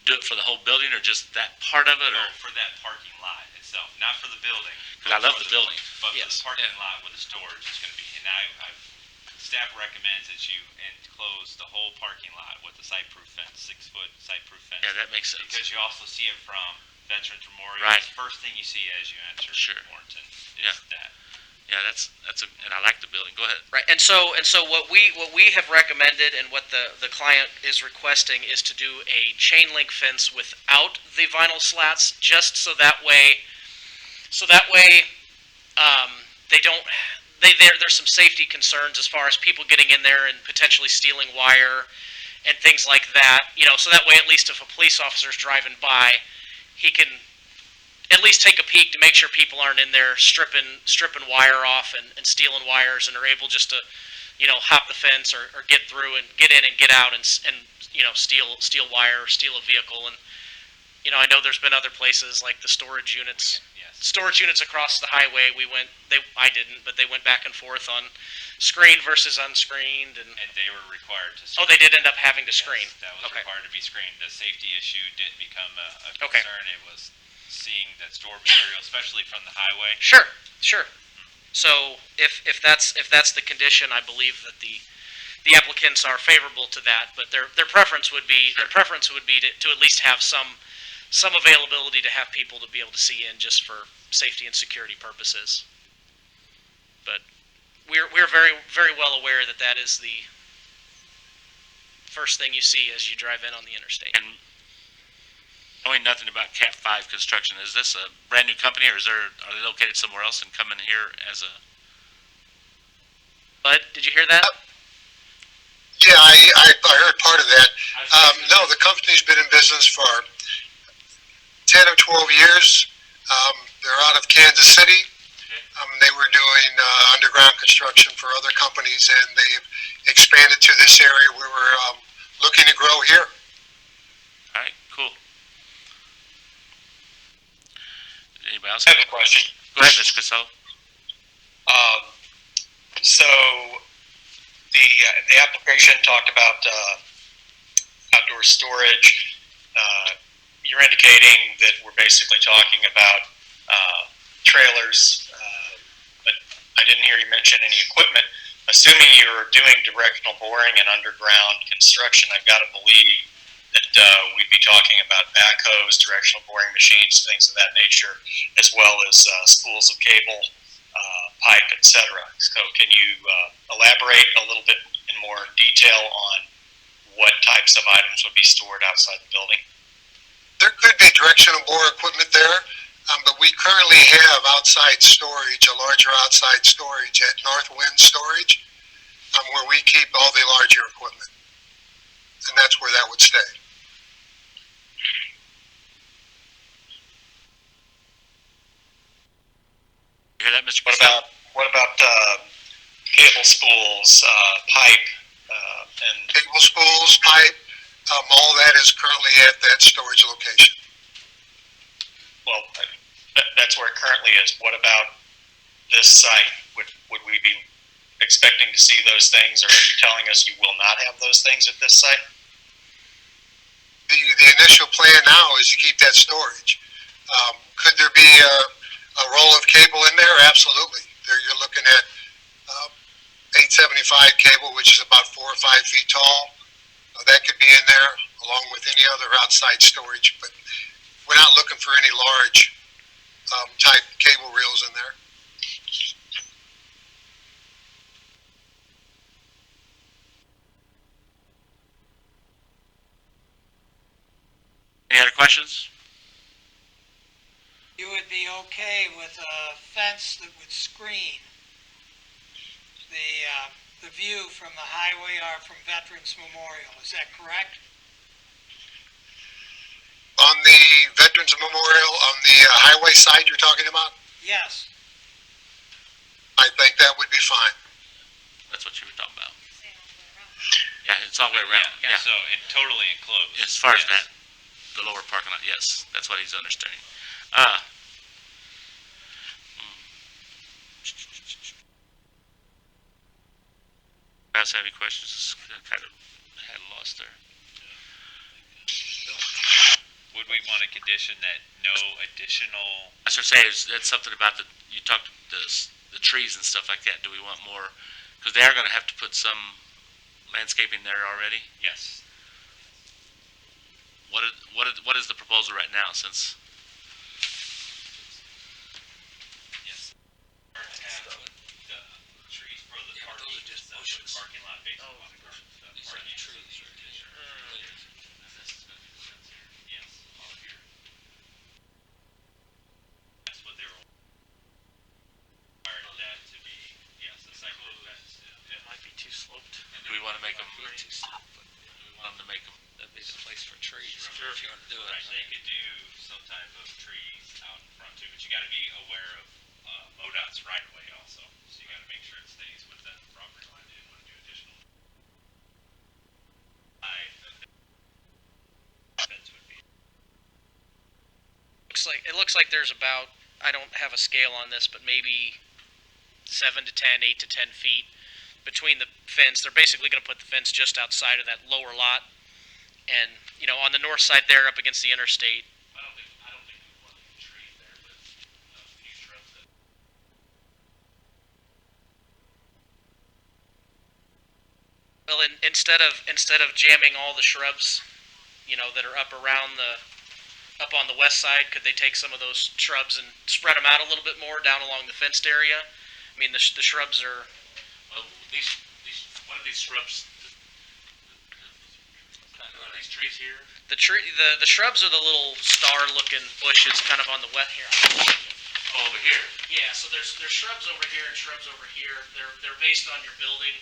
do it for the whole building or just that part of it, or For that parking lot itself, not for the building. because I love the building. But for the parking lot with the storage is gonna be, and staff recommends that you enclose the whole parking lot with a site-proof fence, 6-foot site-proof fence. Yeah, that makes sense. Because you also see it from Veterans Memorial. Right. It's the first thing you see as you enter Warranted is Yeah. that. Yeah, and I like the building. Go ahead. right, and so what we have recommended and what the client is requesting is to do a chain link fence without the vinyl slats, just so that way they don't. There's some safety concerns as far as people getting in there and potentially stealing wire and things like that. So that way, at least if a police officer's driving by, he can at least take a peek to make sure people aren't in there stripping wire off and stealing wires, and are able just to, hop the fence or get through and get in and get out and steal wire or steal a vehicle. And I know there's been other places like the storage units. Storage units across the highway, I didn't, but they went back and forth on screened versus unscreened, and they were required to. Oh, they did end up having to screen. That was required to be screened. The safety issue didn't become a Okay. concern. It was seeing that stored material, especially from the highway. Sure. So if that's the condition, I believe that the applicants are favorable to that. But their preference would be to at least have some availability to have people to be able to see in, just for safety and security purposes. But we're very, very well aware that is the first thing you see as you drive in on the interstate. And knowing nothing about Cat 5 construction, is this a brand new company, or are they located somewhere else and come in here as a? Bud, did you hear that? Yeah, I heard part of that. No, the company's been in business for 10 or 12 years. They're out of Kansas City. They were doing underground construction for other companies, and they've expanded to this area. We were looking to grow here. All right, cool. Anybody else? I have a question. Go ahead, Mr. Casella. So the application talked about outdoor storage. You're indicating that we're basically talking about trailers, but I didn't hear you mention any equipment. Assuming you're doing directional boring and underground construction, I've got to believe that we'd be talking about backhoes, directional boring machines, things of that nature, as well as spools of cable, pipe, etc. So can you elaborate a little bit in more detail on what types of items would be stored outside the building? There could be directional bore equipment there, but we currently have outside storage, a larger outside storage at North Wind Storage, where we keep all the larger equipment. And that's where that would stay. You hear that, Mr. What Castillo? about cable spools, pipe, and Cable spools, pipe, all that is currently at that storage location. well, that's where it currently is. What about this site? Would we be expecting to see those things, or are you telling us you will not have those things at this site? The initial plan now is to keep that storage. Could there be a roll of cable in there? Absolutely. You're looking at 875 cable, which is about 4 or 5 feet tall. That could be in there along with any other outside storage, but we're not looking for any large type cable reels in there. Any other questions? You would be okay with a fence that would screen the view from the highway or from Veterans Memorial, is that correct? On the Veterans Memorial, on the highway side you're talking about? Yes. I think that would be fine. That's what you were talking about. Yeah, it's all the way around. Yeah. So, totally enclosed. As far as that, the lower parking lot, yes, that's what he's understanding. Guys have any questions? Kind of had lost there. Would we want to condition that no additional? I should say it's something about you talked the trees and stuff like that. Do we want more? Because they are going to have to put some landscaping there already. Yes. What is the proposal right now? Since Yes. The trees for the parking, just parking lot based on the parking trees. Yes, all here. That's what they were required that to be. Yes, the site fence. It might be too sloped. do we want to make them? Do we want them to make them? That'd be the place for trees, Sure. if you want to do it. Right, they could do some type of trees out in front too, but you gotta be aware of, MoDOT's right of way also, so you gotta make sure it stays within the property line, you didn't wanna do additional. Fence would be. It looks like there's about, I don't have a scale on this, but maybe 7 to 10, 8 to 10 feet between the fence. They're basically going to put the fence just outside of that lower lot, and on the north side there, up against the interstate. I don't think we want any trees there, but a few shrubs that. Well, instead of jamming all the shrubs, that are up on the west side, could they take some of those shrubs and spread them out a little bit more down along the fenced area? I mean, the shrubs are. Well, what are these shrubs? Are these trees here? The shrubs are the little star-looking bushes, kind of on the west here. Oh, over here. Yeah, so there's shrubs over here and shrubs over here. They're based on your building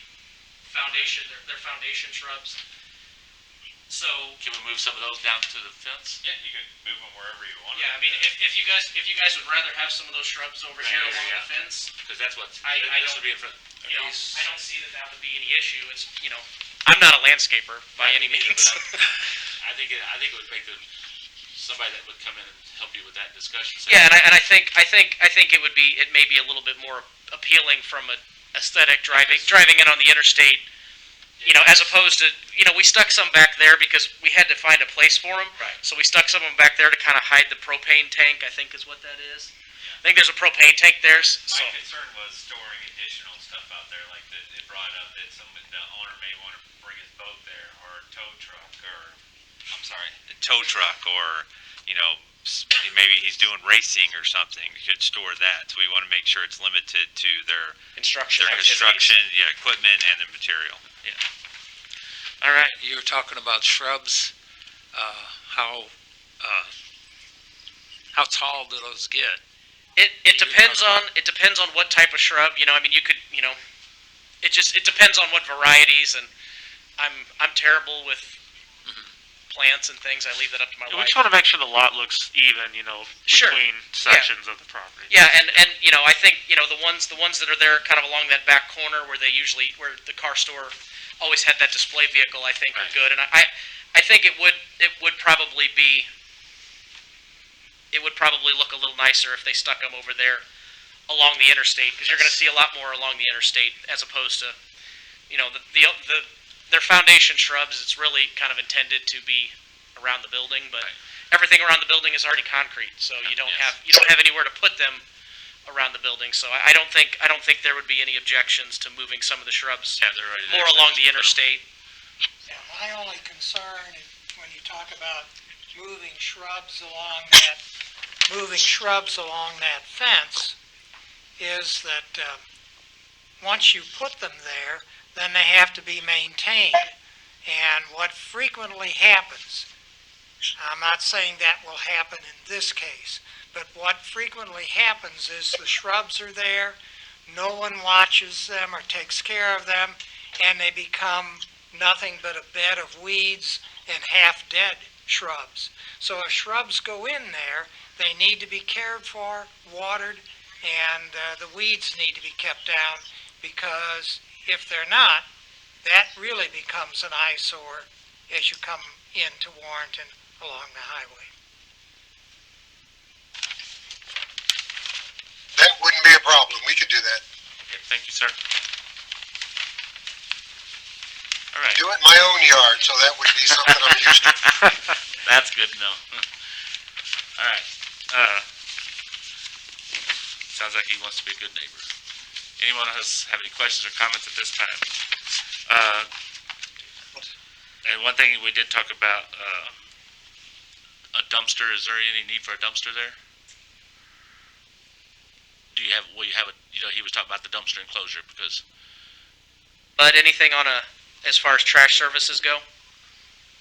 foundation. They're foundation shrubs. So can we move some of those down to the fence? Yeah, you can move them wherever you want. Yeah, I mean, if you guys would rather have some of those shrubs over here along the fence, because that's what I this don't, would be in front. I don't see that would be any issue. It's I'm not a landscaper by any means. I think it would make somebody that would come in and help you with that discussion. Yeah, and I think it would be, it may be a little bit more appealing from an aesthetic driving in on the interstate. As opposed to, we stuck some back there because we had to find a place for them. Right. So we stuck some of them back there to kind of hide the propane tank, I think is what that is. think there's a propane tank there, so. My concern was storing additional stuff out there, like that it brought up that the owner may want to bring his boat there, or a tow truck, a tow truck, or, maybe he's doing racing or something, he could store that, so we want to make sure it's limited to their Construction construction, equipment and the material. All right, you were talking about shrubs, how tall do those get? It depends on what type of shrub, you could, it depends on what varieties, and I'm terrible with plants and things. I leave that up to my We wife. just want to make sure the lot looks even, Sure. between sections of the property. Yeah, and I think, the ones that are there kind of along that back corner where where the car store always had that display vehicle, I think are good. And I think it would probably look a little nicer if they stuck them over there along the interstate, because you're going to see a lot more along the interstate as opposed to, their foundation shrubs. It's really kind of intended to be around the building, but everything around the building is already concrete, so you don't have anywhere to put them around the building. So I don't think there would be any objections to moving some of the shrubs more along the interstate. Yeah, my only concern is when you talk about moving shrubs along that fence is that once you put them there, then they have to be maintained. And what frequently happens, I'm not saying that will happen in this case, but what frequently happens is the shrubs are there, no one watches them or takes care of them, and they become nothing but a bed of weeds and half-dead shrubs. So if shrubs go in there, they need to be cared for, watered, and the weeds need to be kept down, because if they're not, that really becomes an eyesore as you come into Warranted along the highway. That wouldn't be a problem. We could do that. Okay, thank you, sir. All right. Do it in my own yard, so that would be something I'm used to. That's good to know. All right. Sounds like he wants to be a good neighbor. Anyone else have any questions or comments at this time? And one thing we did talk about, a dumpster. Is there any need for a dumpster there? Will you have a, he was talking about the dumpster enclosure because. But anything as far as trash services go?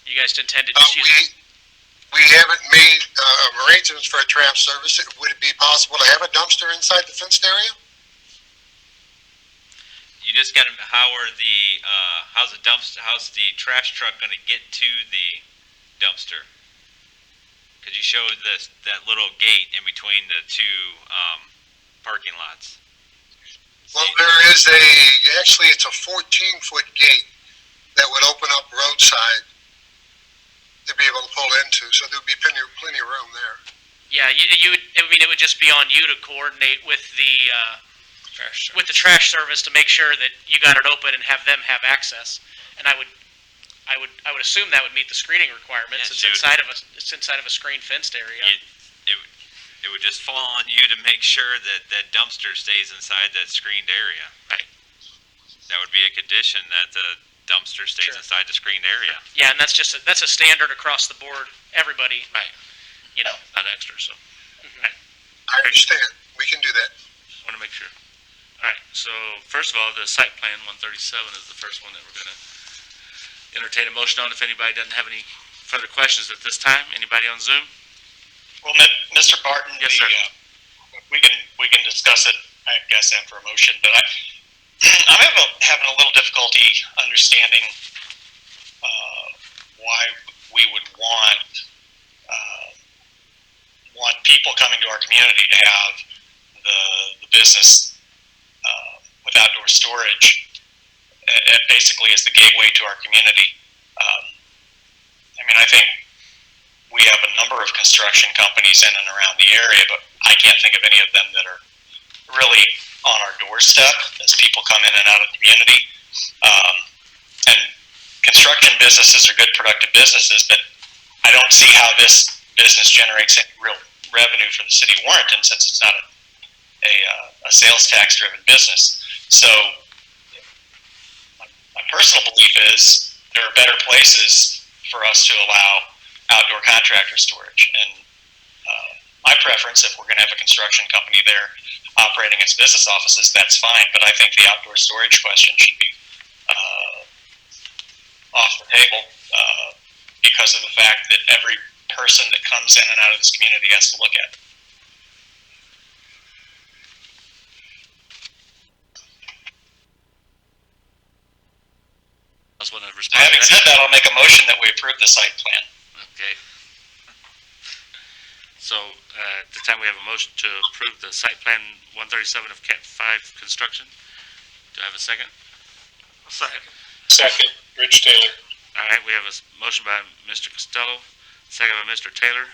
You guys intend to just use it? We haven't made arrangements for a trash service. Would it be possible to have a dumpster inside the fenced area? You just got to, how's the trash truck going to get to the dumpster? Because you showed that little gate in between the two parking lots. Well, it's a 14-foot gate that would open up roadside to be able to pull into, so there would be plenty of room there. Yeah, it would just be on you to coordinate with the trash service to make sure that you got it open and have them have access. And I would assume that would meet the screening requirements. Yeah, it's inside of a screened fenced area. It would just fall on you to make sure that dumpster stays inside that screened area. Right. That would be a condition, that the dumpster stays inside the screened area. Yeah, and that's a standard across the board. Everybody, right? Not extra. So. Right. I understand. We can do that. Want to make sure. All right. So first of all, the site plan 137 is the first one that we're going to entertain a motion on. If anybody doesn't have any further questions at this time, anybody on Zoom? Well, Mr. Barton, yes, sir. We can discuss it, I guess, after a motion, but I'm having a little difficulty understanding why we would want people coming to our community to have the business with outdoor storage basically as the gateway to our community. I think we have a number of construction companies in and around the area, but I can't think of any of them that are really on our doorstep as people come in and out of the community. And construction businesses are good, productive businesses, but I don't see how this business generates any real revenue for the city of Warrenton, since it's not a a sales tax driven business. So my personal belief is there are better places for us to allow outdoor contractor storage. And my preference, if we're going to have a construction company there operating its business offices, that's fine. But I think the outdoor storage question should be off the table because of the fact that every person that comes in and out of this community has to look at it. Having said that, I'll make a motion that we approve the site plan. Okay. So, at this time we have a motion to approve the site plan 137 of Cat 5 construction. Do I have a second? Second. Second, Rich Taylor. All right, we have a motion by Mr. Costello, second by Mr. Taylor,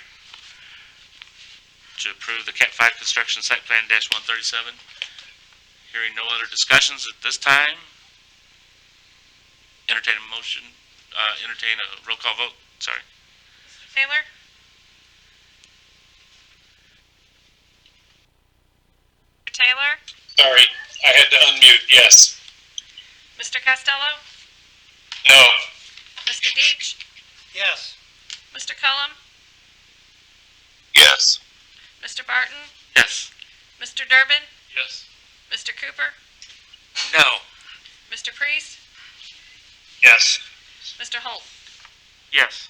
to approve the Cat 5 construction site plan dash 137. Hearing no other discussions at this time, entertain a motion, entertain a roll call vote, sorry. Taylor? Taylor? Sorry, I had to unmute, yes. Mr. Costello? No. Mr. Deach? Yes. Mr. Cullum? Yes. Mr. Barton? Yes. Mr. Durbin? Yes. Mr. Cooper? No. Mr. Priest? Yes. Mr. Holt? Yes.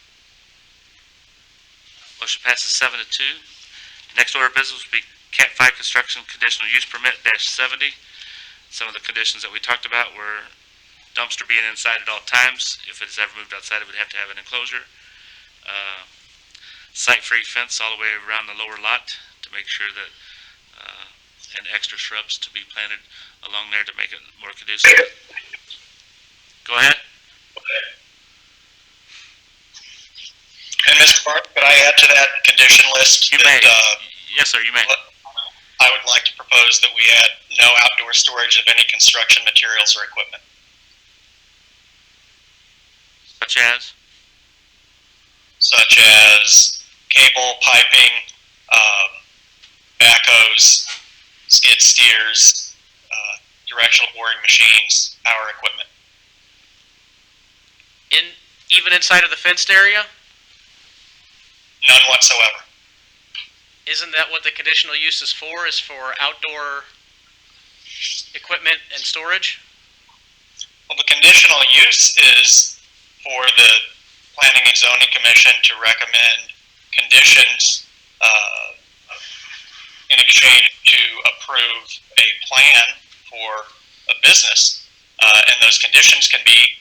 Motion passes 7-2. Next order of business will be Cat 5 construction conditional use permit dash 70. Some of the conditions that we talked about were dumpster being inside at all times. If it's ever moved outside, it would have to have an enclosure. Site-free fence all the way around the lower lot to make sure that, and extra shrubs to be planted along there to make it more conducive. Go ahead. And Mr. Bart, could I add to that condition list? You may. Yes, sir, you may. I would like to propose that we add no outdoor storage of any construction materials or equipment. Such as cable, piping, backhoes, skid steers, directional boring machines, power equipment. Even inside of the fenced area? None whatsoever. Isn't that what the conditional use is for outdoor equipment and storage? Well, the conditional use is for the Planning and Zoning Commission to recommend conditions in exchange to approve a plan for a business. And those conditions can be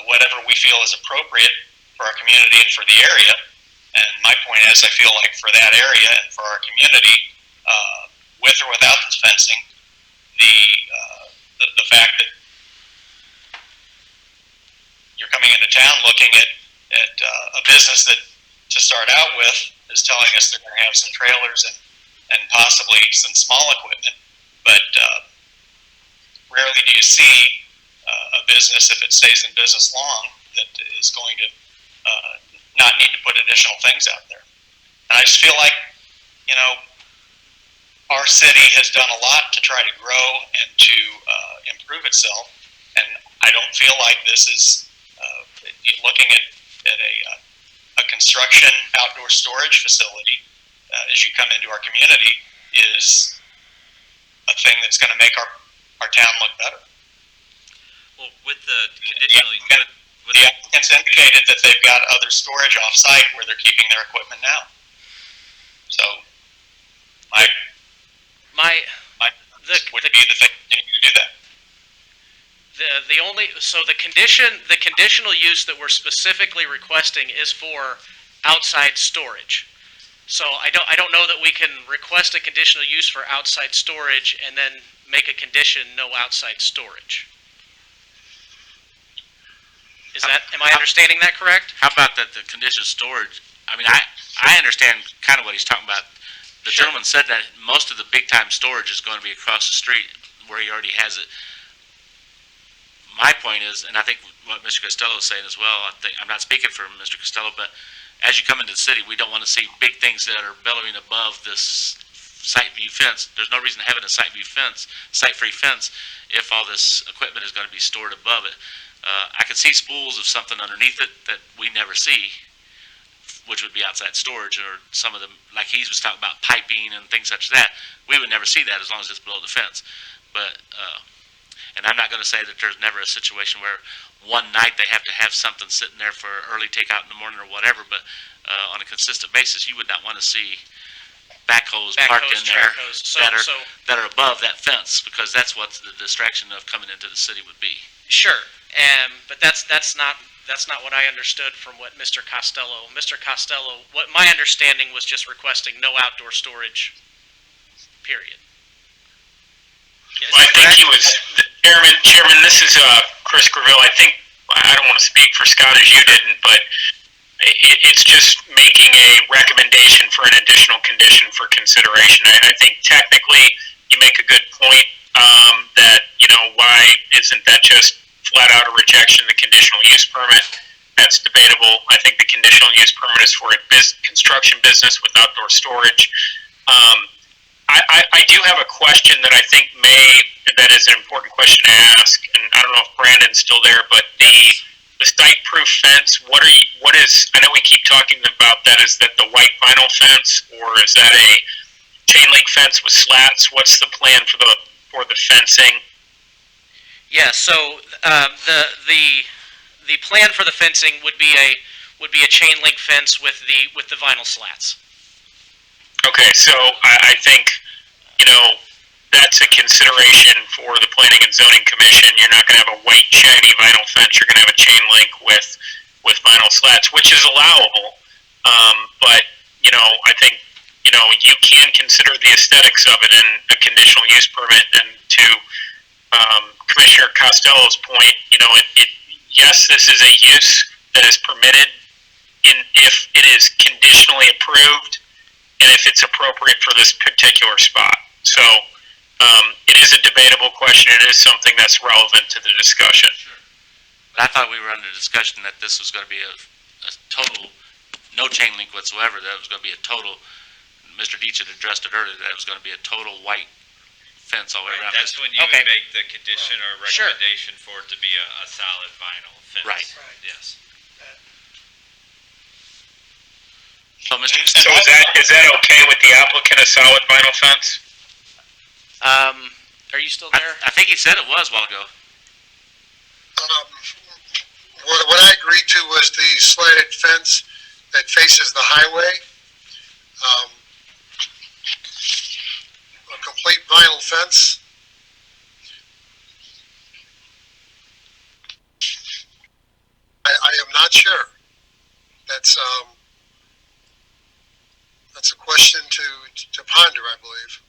whatever we feel is appropriate for our community and for the area. And my point is, I feel like for that area and for our community, with or without this fencing, the fact that you're coming into town looking at a business that, to start out with, is telling us they're going to have some trailers and possibly some small equipment, but rarely do you see a business, if it stays in business long, that is going to not need to put additional things out there. And I just feel like, our city has done a lot to try to grow and to improve itself, and I don't feel like this is looking at a construction outdoor storage facility as you come into our community is a thing that's going to make our town look better. Well, with the conditional, the applicants indicated that they've got other storage off-site where they're keeping their equipment now. So, would be the thing to do that. The conditional use that we're specifically requesting is for outside storage. So I don't know that we can request a conditional use for outside storage and then make a condition no outside storage. Am I understanding that correct? How about that the condition of storage? I mean, I understand kind of what he's talking about. The gentleman said that most of the big time storage is going to be across the street where he already has it. My point is, and I think what Mr. Costello is saying as well, I'm not speaking for Mr. Costello, but as you come into the city, we don't want to see big things that are billowing above this site view fence. There's no reason having a site free fence, if all this equipment is going to be stored above it. I could see spools of something underneath it that we never see, which would be outside storage, or some of them, like he was talking about piping and things such as that. We would never see that as long as it's below the fence. But, and I'm not going to say that there's never a situation where one night they have to have something sitting there for early takeout in the morning or whatever, but on a consistent basis, you would not want to see backhoes parked in there that are above that fence, because that's what the distraction of coming into the city would be. Sure, but that's not what I understood from what Mr. Costello. Mr. Costello, what my understanding was, just requesting no outdoor storage. Period. Well, I think he was, Chairman, this is Chris Graville. I don't want to speak for Scott as you didn't, but it's just making a recommendation for an additional condition for consideration. I think technically you make a good point that, why isn't that just flat out a rejection of the conditional use permit? That's debatable. I think the conditional use permit is for a construction business with outdoor storage. I do have a question that I think that is an important question to ask, and I don't know if Brandon's still there, but the site-proof fence, I know we keep talking about that, is that the white vinyl fence, or is that a chain link fence with slats? What's the plan for the fencing? Yeah, so the plan for the fencing would be a chain link fence with the vinyl slats. Okay, so I think, that's a consideration for the Planning and Zoning Commission. You're not going to have a white shiny vinyl fence. You're going to have a chain link with vinyl slats, which is allowable. But, I think, you can consider the aesthetics of it in a conditional use permit. And to Commissioner Costello's point, yes, this is a use that is permitted if it is conditionally approved and if it's appropriate for this particular spot. So it is a debatable question. It is something that's relevant to the discussion. Sure. But I thought we were under discussion that this was going to be a total, no chain link whatsoever. That it was going to be a total, Mr. Deitch had addressed it earlier, that it was going to be a total white fence all the way around. That's when you would make the condition or recommendation for it to be a solid vinyl fence. Right. Yes. So, So is that okay with the applicant, a solid vinyl fence? Are you still there? I think he said it was a while ago. What I agreed to was the slanted fence that faces the highway. A complete vinyl fence. I am not sure. That's a question to ponder, I believe.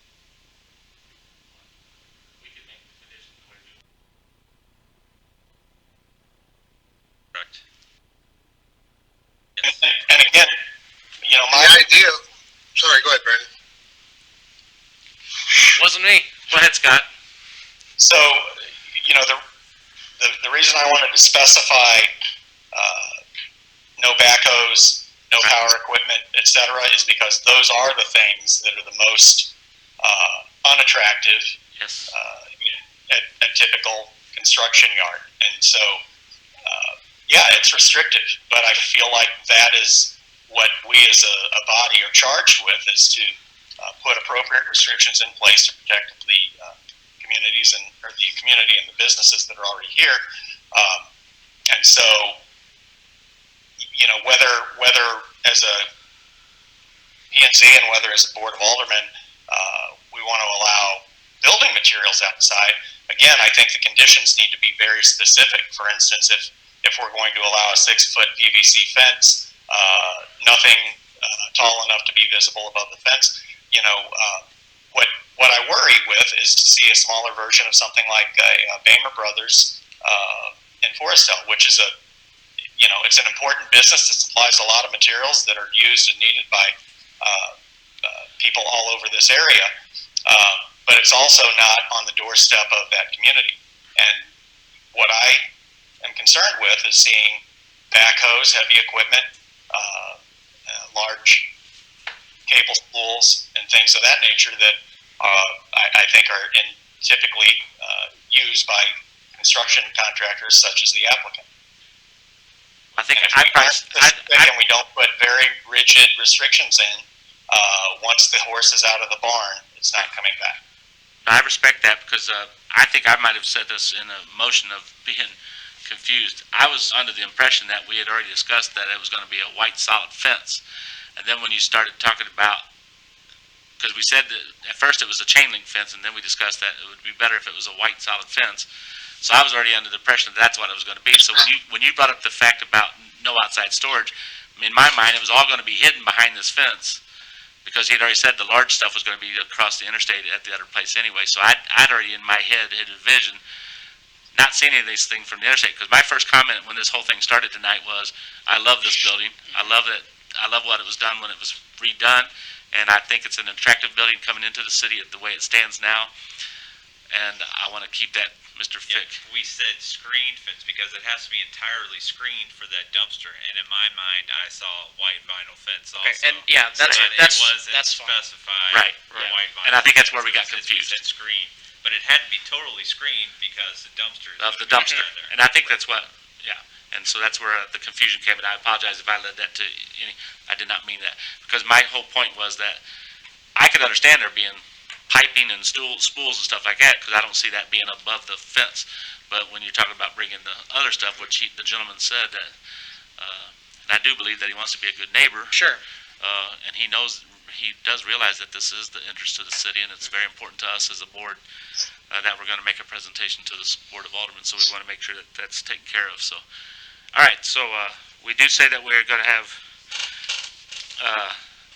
Correct. And again, the idea. Sorry, go ahead, Brandon. Wasn't me. Go ahead, Scott. So, the reason I wanted to specify no backhoes, no power equipment, etc., is because those are the things that are the most unattractive at a typical construction yard. And so, it's restrictive, but I feel like that is what we as a body are charged with, is to put appropriate restrictions in place to protect the communities or the community and the businesses that are already here. And so, whether as a P&Z and whether as a Board of Aldermen, we want to allow building materials outside, again, I think the conditions need to be very specific. For instance, if we're going to allow a 6-foot PVC fence, nothing tall enough to be visible above the fence, what I worry with is to see a smaller version of something like a Bamer Brothers in Forest Hill, which is it's an important business that supplies a lot of materials that are used and needed by people all over this area. But it's also not on the doorstep of that community. And what I am concerned with is seeing backhoes, heavy equipment, large cable spools and things of that nature that I think are typically used by construction contractors such as the applicant. I think And if we aren't specific and we don't put very rigid restrictions in, once the horse is out of the barn, it's not coming back. I respect that because I think I might have said this in a motion of being confused. I was under the impression that we had already discussed that it was going to be a white solid fence. And then when you started talking about, because we said that at first it was a chain link fence, and then we discussed that it would be better if it was a white solid fence. So I was already under the impression that that's what it was going to be. So when you brought up the fact about no outside storage, in my mind it was all going to be hidden behind this fence, because he had already said the large stuff was going to be across the interstate at the other place anyway. So I'd already in my head had envisioned not seeing any of these things from the interstate. Because my first comment when this whole thing started tonight was, I love this building. I love it. I love what it was done when it was redone, and I think it's an attractive building coming into the city the way it stands now. And I want to keep that, Mr. Fick. We said screened fence because it has to be entirely screened for that dumpster, and in my mind, I saw a white vinyl fence also. Okay, and yeah, But it wasn't that's fine. specified Right. for Yeah. white vinyl. And I think that's where we fence. got It said confused. screened, but it had to be totally screened because the dumpster is Of the gonna be dumpster. inside there. And I think that's what, yeah. And so that's where the confusion came, and I apologize if I led that to any, I did not mean that. Because my whole point was that I could understand there being piping and spools and stuff like that, because I don't see that being above the fence. But when you're talking about bringing the other stuff, which the gentleman said that, and I do believe that he wants to be a good neighbor. Sure. And he knows, he does realize that this is the interest of the city, and it's very important to us as a board that we're going to make a presentation to the Board of Aldermen, so we want to make sure that that's taken care of. So, all right, so we do say that we're going to have,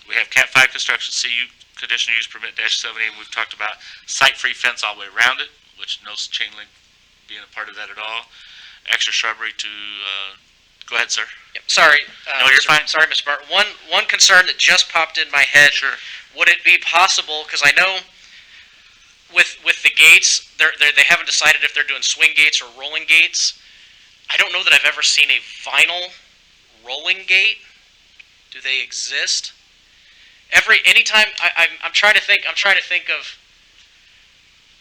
we have Cat 5 construction, CU conditional use permit -70, and we've talked about site-free fence all the way around it, which no chain link being a part of that at all. Extra shrubbery to, go ahead, sir. Yep, sorry. No, you're fine. Sorry, Mr. Martin. One concern that just popped in my head. Sure. Would it be possible, because I know with the gates, they haven't decided if they're doing swing gates or rolling gates. I don't know that I've ever seen a vinyl rolling gate. Do they exist? Anytime I'm trying to think of,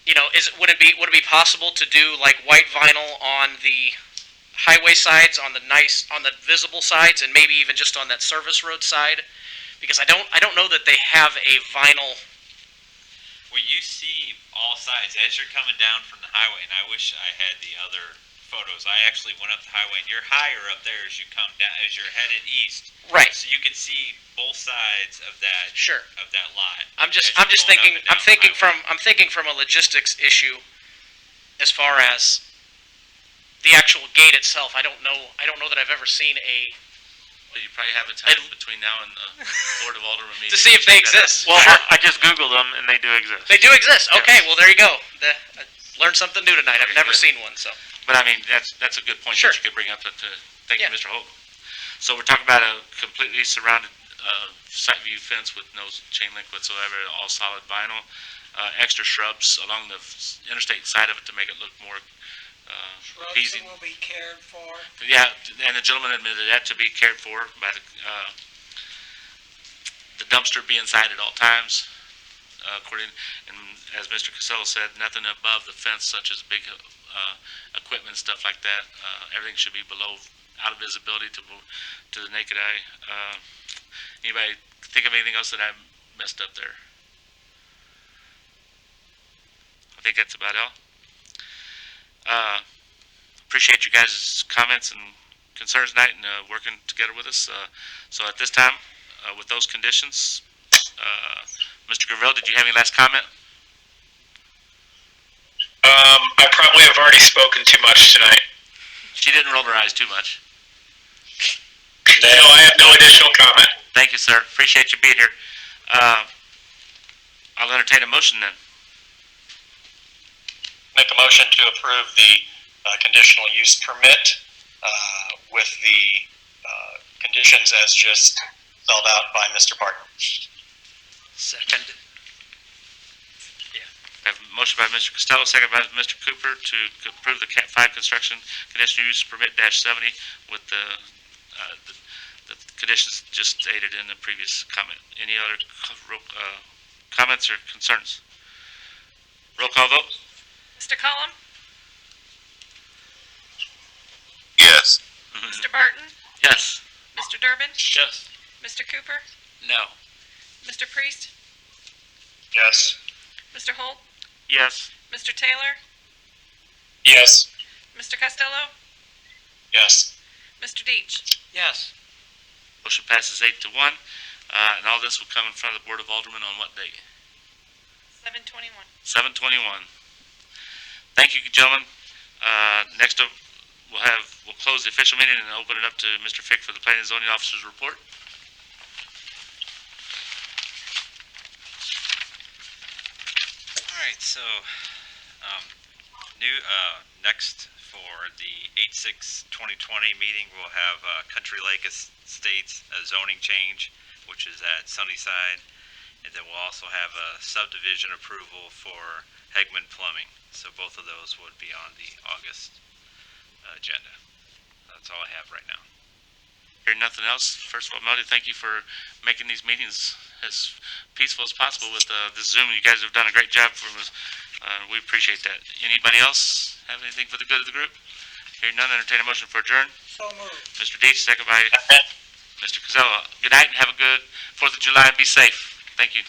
you know, would it be possible to do like white vinyl on the highway sides, on the visible sides, and maybe even just on that service road side? Because I don't know that they have a vinyl. Well, you see all sides as you're coming down from the highway, and I wish I had the other photos. I actually went up the highway, and you're higher up there as you come down, as you're headed east. Right. So you could see both sides of that. Sure. Of that lot. I'm just thinking from a logistics issue, as far as the actual gate itself. I don't know that I've ever seen a. Well, you probably have a time between now and the Board of Aldermen meeting. To see if they exist. Well, I just Googled them, and they do exist. They do exist. Okay, well there you go. I learned something new tonight. I've never seen one. So. But I mean, that's a good point that you could bring up. Thank you, Mr. Holt. So we're talking about a completely surrounded site view fence with no chain link whatsoever, all solid vinyl. Extra shrubs along the interstate side of it to make it look more Shrubs that will be cared for. Yeah, and the gentleman admitted that to be cared for by the dumpster be inside at all times, according, and as Mr. Casello said, nothing above the fence such as big equipment and stuff like that. Everything should be below, out of visibility to the naked eye. Anybody think of anything else that I messed up there? I think that's about all. Appreciate you guys' comments and concerns tonight and working together with us. So at this time, with those conditions, Mr. Gravel, did you have any last comment? I probably have already spoken too much tonight. She didn't roll her eyes too much. No, I have no additional comment. Thank you, sir. Appreciate you being here. I'll entertain a motion then. Make a motion to approve the conditional use permit with the conditions as just spelled out by Mr. Parker. Second. I have a motion by Mr. Costello, second by Mr. Cooper to approve the Cat 5 construction conditional use permit -70 with the conditions just stated in the previous comment. Any other comments or concerns? Roll call vote? Mr. Cullum? Yes. Mr. Barton? Yes. Mr. Durbin? Yes. Mr. Cooper? No. Mr. Priest? Yes. Mr. Holt? Yes. Mr. Taylor? Yes. Mr. Costello? Yes. Mr. Deitch? Yes. Motion passes 8-1. And all this will come in front of the Board of Aldermen on what date? 7:21. 7/21. Thank you, gentlemen. Next up, we'll close the official meeting and open it up to Mr. Fick for the Planning and Zoning Officer's report. All right, so next for the 8/6/2020 meeting, we'll have Country Lake Estates zoning change, which is at Sunnyside, and then we'll also have a subdivision approval for Hegman Plumbing. So both of those would be on the August agenda. That's all I have right now. Hearing nothing else, first of all, Melody, thank you for making these meetings as peaceful as possible with the Zoom. You guys have done a great job for us. We appreciate that. Anybody else have anything for the good of the group? Hearing none, entertain a motion for adjourn. So moved. Mr. Deitch, second by Mr. Costello. Good night and have a good 4th of July and be safe. Thank you.